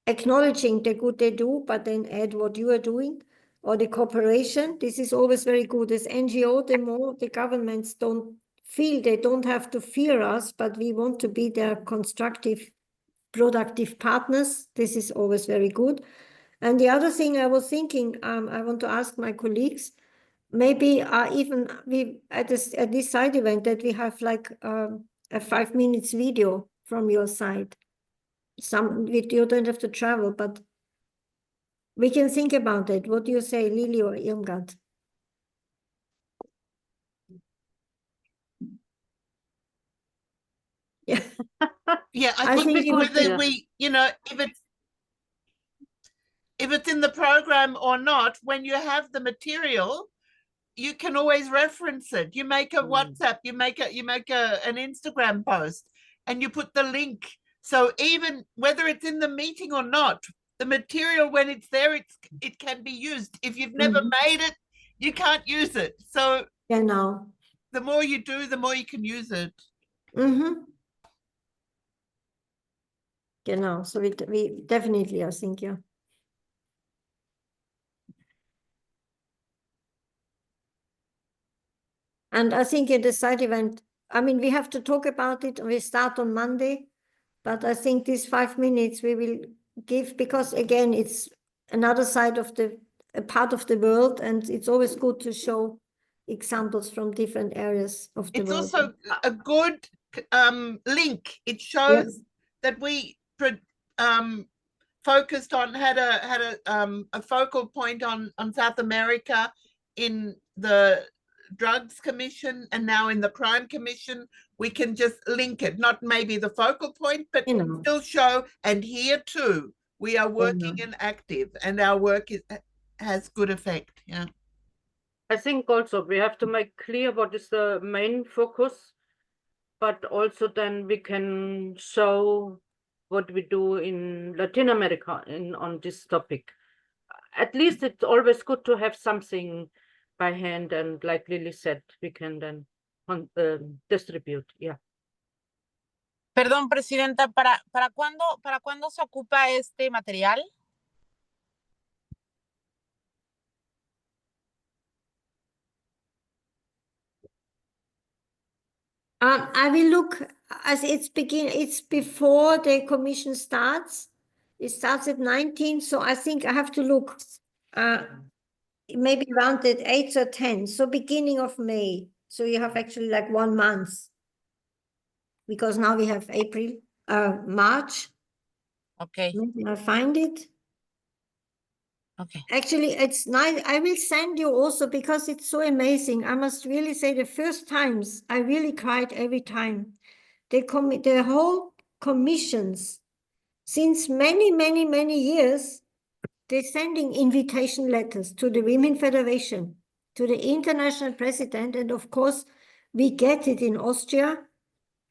acknowledging the good they do, but then add what you are doing or the cooperation. This is always very good. As NGO, the more the governments don't feel they don't have to fear us, but we want to be their constructive, productive partners. This is always very good. And the other thing I was thinking, I want to ask my colleagues, maybe even we at this side event that we have like a 5 minutes video from your side. You don't have to travel, but we can think about it. What do you say, Lily or Irmgard? Yeah. Yeah, I I think think it would whether be- we, if it's in the program or not, when you have the material, you can always reference it. You make a WhatsApp, you make an Instagram post, and you put the link. So even whether it's in the meeting or not, the material, when it's there, it can be used. If you've never made it, you can't use it. So Genau. the more you do, the more you can use it. Genau. So we definitely, I think, yeah. And I think at the side event, I mean, we have to talk about it. We start on Monday, but I think these 5 minutes we will give, because again, it's another side of a part of the world, and it's always good to show examples from different areas of the It's world. also a good link. It shows Yes. that we focused on, had a focal point on South America in the Drugs Commission and now in the Crime Commission. We can just link it, not maybe the focal point, but still show, and here too we are working and active, and our work has good effect. Yeah, I think also we have to make clear what is the main focus, but also then we can show what we do in Latin America on this topic. At least it's always good to have something by hand, and like Lily said, we can then distribute. Yeah. Perdón, Presidenta, ¿para cuándo se ocupa este material? I will look as it's before the commission starts. It starts at 19, so I think I have to look maybe around the 8th or 10th, so beginning of May. So you have actually like 1 month, because now we have March. Okay. Maybe I find it. Okay. Actually, it's nice. I will send you also, because it's so amazing. I must really say, the first times I really cried every time. The whole commissions, since many, many, many years, they're sending invitation letters to the Women Federation, to the international president, and of course, we get it in Austria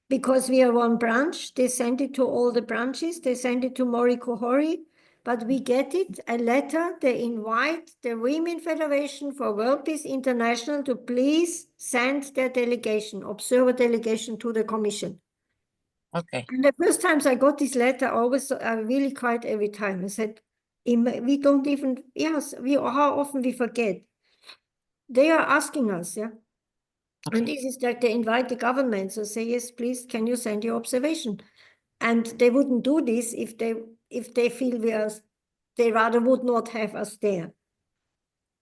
because we are one branch. They send it to all the branches. They send it to Moriko Hori, but we get it, a letter. They invite the Women Federation for World Peace International to please send their delegation, observer delegation, to the commission. Okay. And the first times I got this letter, I really cried every time. I said, we don't even, yes, how often we forget. They are asking us, yeah. Okay. And this is that they invite the government, so say, yes, please, can you send your observation? And they wouldn't do this if they feel they rather would not have us there.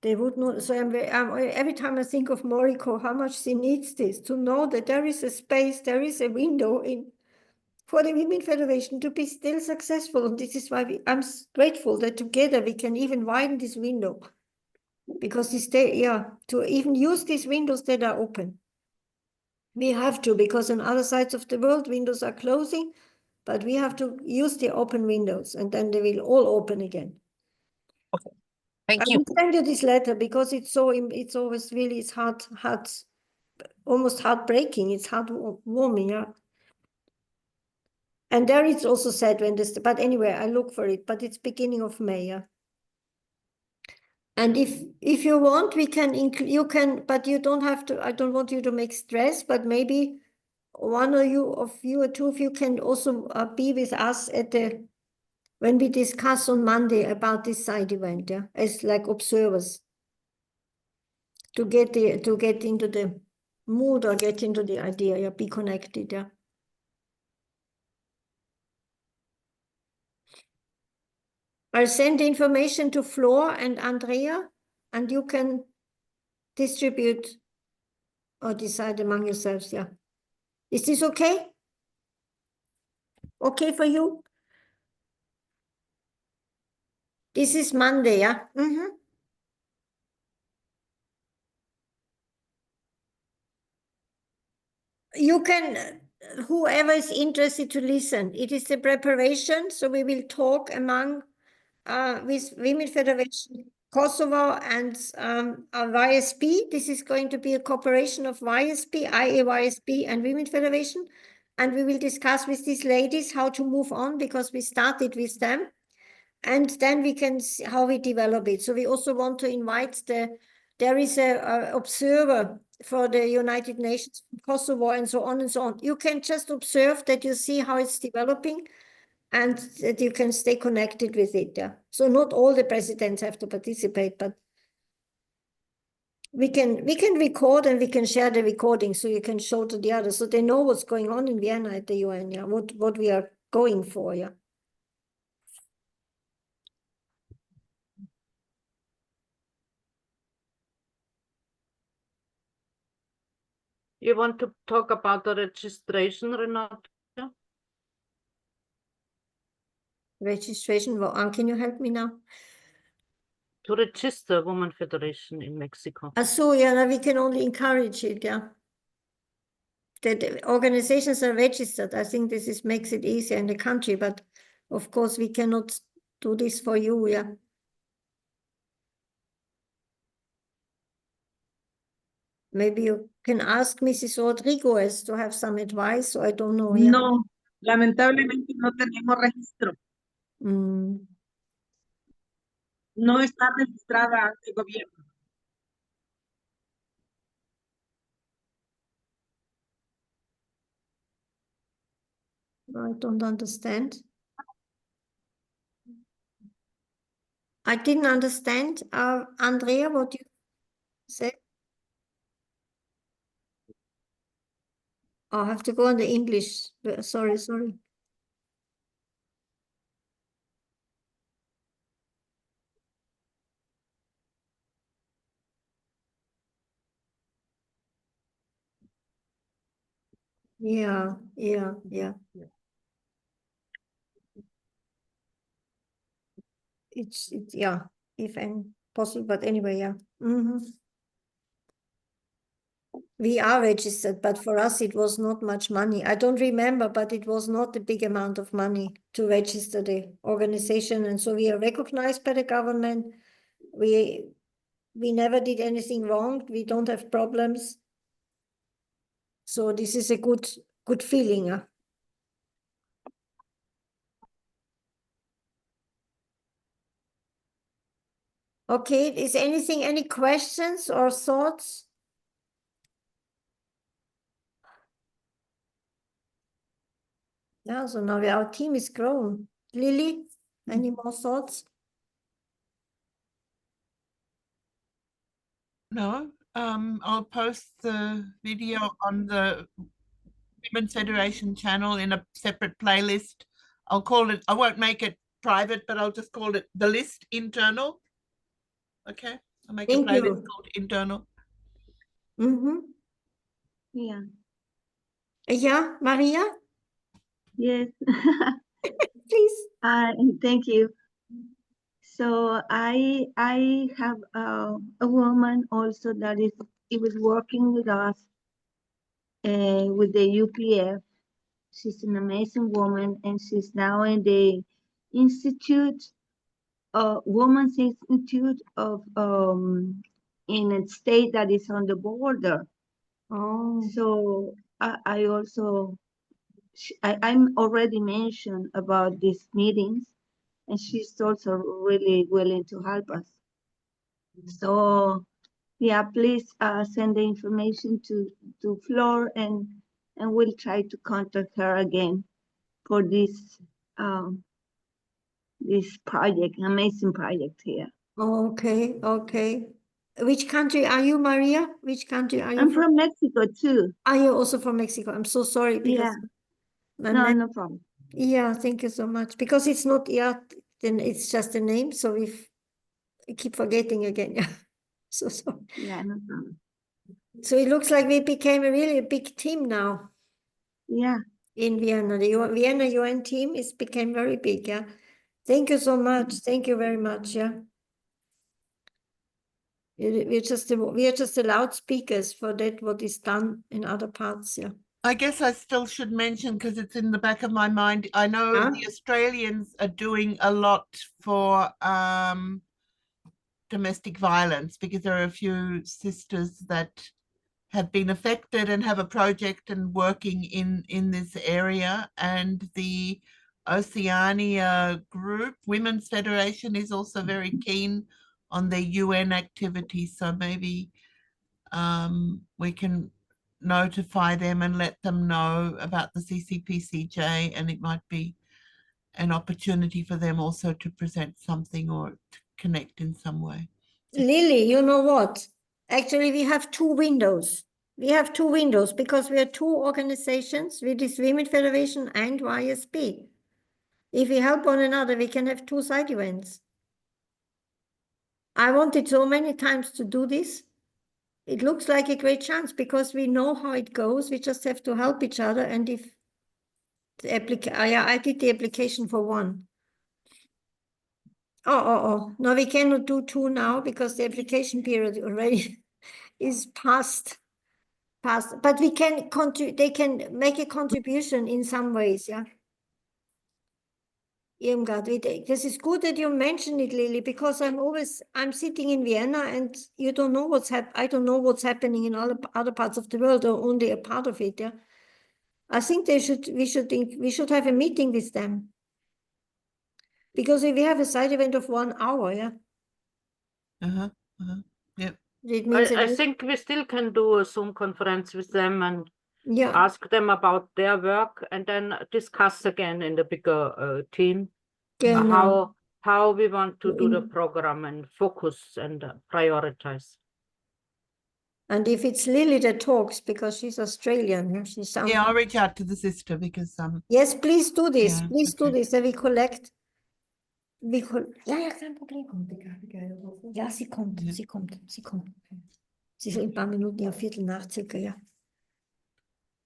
They would not. So every time I think of Moriko, how much she needs this, to know that there is a space, there is a window for the Women Federation to be still successful. And this is why I'm grateful that together we can even widen this window, because to even use these windows that are open. We have to, because on other sides of the world, windows are closing, but we have to use the open windows, and then they will all open again. Okay. Thank I you. will send you this letter because it's always really, it's hard, almost heartbreaking. It's heartwarming, yeah. And there it's also said when this, but anyway, I look for it, but it's beginning of May, yeah. And if you want, we can you can, but you don't have to. I don't want you to make stress, but maybe one of you or two of you can also be with us when we discuss on Monday about this side event, yeah, as like observers, to get into the mood or get into the idea, yeah, be connected, yeah. I'll send the information to Flor and Andrea, and you can distribute or decide among yourselves, yeah. Is this okay? Okay for you? This is Monday, yeah? Mm-hmm. You can, whoever is interested to listen, it is the preparation, so we will talk among, with Women Federation Kosovo and YSP. This is going to be a cooperation of YSP, IAYSP and Women Federation. And we will discuss with these ladies how to move on, because we started with them. And then we can see how we develop it. So we also want to invite there is a observer for the United Nations, Kosovo, and so on and so on. You can just observe that, you see how it's developing, and that you can stay connected with it. Yeah. So not all the presidents have to participate, but we can record and we can share the recording, so you can show to the others, so they know what's going on in Vienna at the UN. Yeah, what we are going for. Yeah. You want to talk about the registration, Renata? Registration. Well, can you help me now? To register Women Federation in Mexico. So yeah, we can only encourage it. Yeah. That organizations are registered. I think this makes it easier in the country, but of course we cannot do this for you. Yeah. Maybe you can ask Mrs. Rodriguez to have some advice, so I don't know. Yeah. No, lamentablemente no tenemos registro. Mm. No está registrada ante el gobierno. I don't understand. I didn't understand. Andrea, what you said? Oh, I have to go on the English. Sorry. Yeah. It's yeah, if I'm possible, but anyway, yeah. We are registered, but for us it was not much money. I don't remember, but it was not a big amount of money to register the organization, and so we are recognized by the government. We never did anything wrong. We don't have problems. So this is a good feeling. Okay, is any questions or thoughts? Yeah, so now our team is grown. Lily, any more thoughts? No, I'll post the video on the Women's Federation channel in a separate playlist. I'll call it, I won't make it private, but I'll just call it the list internal. Okay, I'll make Thank a playlist you. called internal. Yeah. Yeah, Maria, Yes. please. Thank you. So I have a woman also that was working with us with the UPF. She's an amazing woman, and she's now in the Institute, Women's Institute of in a state that is on the border. Oh, So I also I'm already mentioned about these meetings, and she's also really willing to help us. So yeah, please send the information to Flor, and we'll try to contact her again for this project, amazing project here. okay. Which country are you, Maria? Which country are you I'm from Mexico too. Are you also from Mexico? I'm so sorry because No problem. yeah, thank you so much. Because it's not yet, then it's just a name, so I keep forgetting again. Yeah, so sorry. Yeah, no problem. So it looks like we became really a big team now. Yeah. In Vienna, the Vienna UN team became very big. Yeah, thank you so much. Thank you very much. Yeah. We're just the loudspeakers for that what is done in other parts. Yeah. I guess I still should mention, because it's in the back of my mind, I know Huh? the Australians are doing a lot for domestic violence, because there are a few sisters that have been affected and have a project and working in this area. And the Oceania group, Women's Federation, is also very keen on the UN activities. So maybe we can notify them and let them know about the CCPCJ, and it might be an opportunity for them also to present something or to connect in some way. Lily, you know what? Actually, we have two windows. We have two windows because we are two organizations with this Women Federation and YSP. If we help one another, we can have two side events. I wanted so many times to do this. It looks like a great chance because we know how it goes. We just have to help each other. And if the I did the application for one. Oh. No, we cannot do two now because the application period already is past. But we can they can make a contribution in some ways, yeah. Irmgard, this is good that you mentioned it, Lily, because I'm sitting in Vienna and you don't know I don't know what's happening in all other parts of the world, or only a part of it, yeah. I think we should have a meeting with them. Because if we have a side event of 1 hour, yeah. Yep. It means I think we still can do a Zoom conference with them, and Yeah, ask them about their work, and then discuss again in the bigger team genau. how we want to do the In- program and focus and prioritize. And if it's Lily that talks, because she's Australian, yeah, she sounds. Yeah, I'll reach out to the sister because Yes, please do this. Yeah, Please do okay. this. And we collect. Ja, ja, kein Problem. Ja, sie kommt, Ja. sie kommt, sie kommt. Sie ist in ein paar Minuten, ja, Viertel nach circa, ja.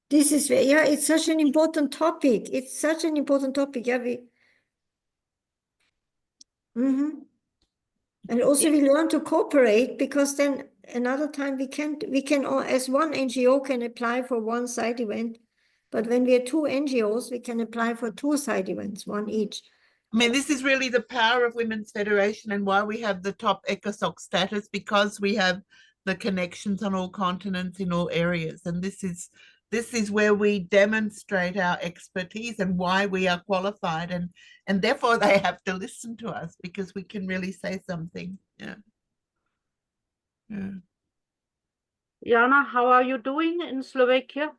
This is, yeah, it's such an important topic. It's such an important topic. Yeah, And also we learn to cooperate, because then another time we can, as one NGO can apply for one side event, but when we are two NGOs, we can apply for two side events, one each. I mean, this is really the power of Women's Federation and why we have the top ECOSOC status, because we have the connections on all continents in all areas. And this is where we demonstrate our expertise and why we are qualified, and therefore they have to listen to us because we can really say something. Yeah. Yeah. Jana, how are you doing in Slovakia?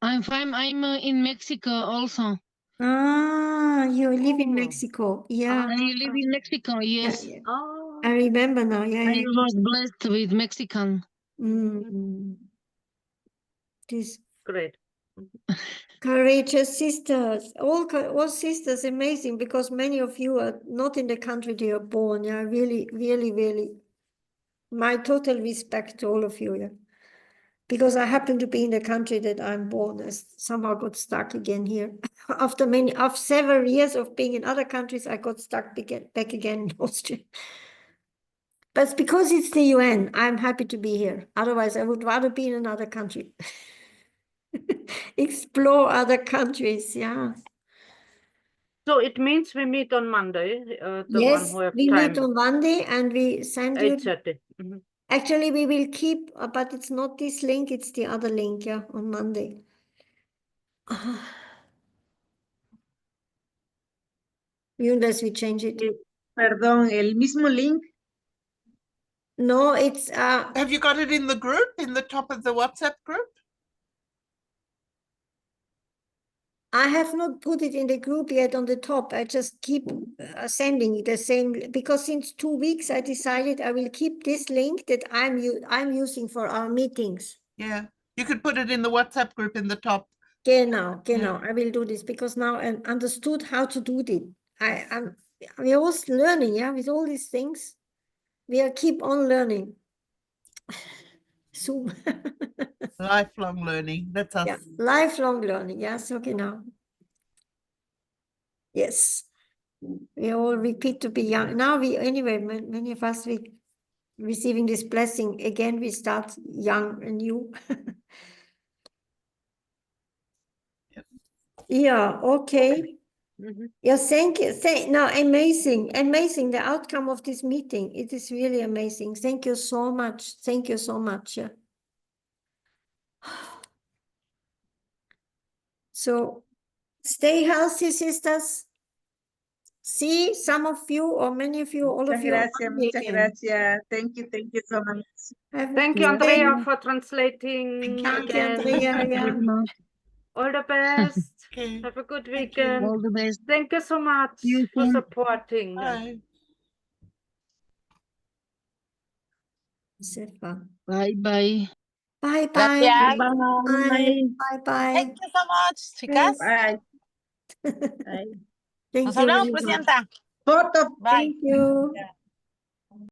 I'm fine. I'm in Mexico also. Ah, you live in Oh. Mexico. Yeah. I live in Mexico, yes. Yeah. Oh, I remember now. Yeah, I yeah. was blessed with Mexican. These great. courageous sisters, all sisters, amazing, because many of you are not in the country they are born. Yeah, really, really, really. My total respect to all of you. Yeah. Because I happen to be in the country that I'm born. I somehow got stuck again here. After several years of being in other countries, I got stuck back again in Austria. But it's because it's the UN, I'm happy to be here. Otherwise, I would rather be in another country. Explore other countries, yeah. So it means we meet on Monday, the Yes, one who have we time. meet on Monday and we send you. 8:30. Actually, we will keep, but it's not this link, it's the other link, yeah, on Monday. Unless we change it. Perdón, el mismo link. No, it's Have you got it in the group, in the top of the WhatsApp group? I have not put it in the group yet on the top. I just keep sending the same, because since 2 weeks I decided I will keep this link that I'm using for our meetings. Yeah, you could put it in the WhatsApp group in the top. Genau. Yeah. I will do this because now I understood how to do it. We're all learning, yeah, with all these things. We keep on learning. Zoom. Lifelong learning. That's us. Yeah, lifelong learning. Yes, okay now. Yes. We all repeat to be young. Now anyway, many of us, we receiving this blessing. Again, we start young and new. Yep. Yeah, okay. Yeah, thank you. No, amazing. The outcome of this meeting. It is really amazing. Thank you so much. Thank you so much. Yeah. So stay healthy, sisters. See some of you or many of you, all of you. Muchas gracias. Thank you so much. Thank you, Andrea, for translating Thank you, again. Andrea, yeah. All the best. Okay. Have a good Thank you. weekend. All the best. Thank you so much You for too. supporting. Bye. Bye bye. Bye bye. Gracias. Bye bye. Thank you so much, chicas. Bye. Bye. Thank Nos you hablamos, very much. Presidenta. Foto. Bye. Thank you.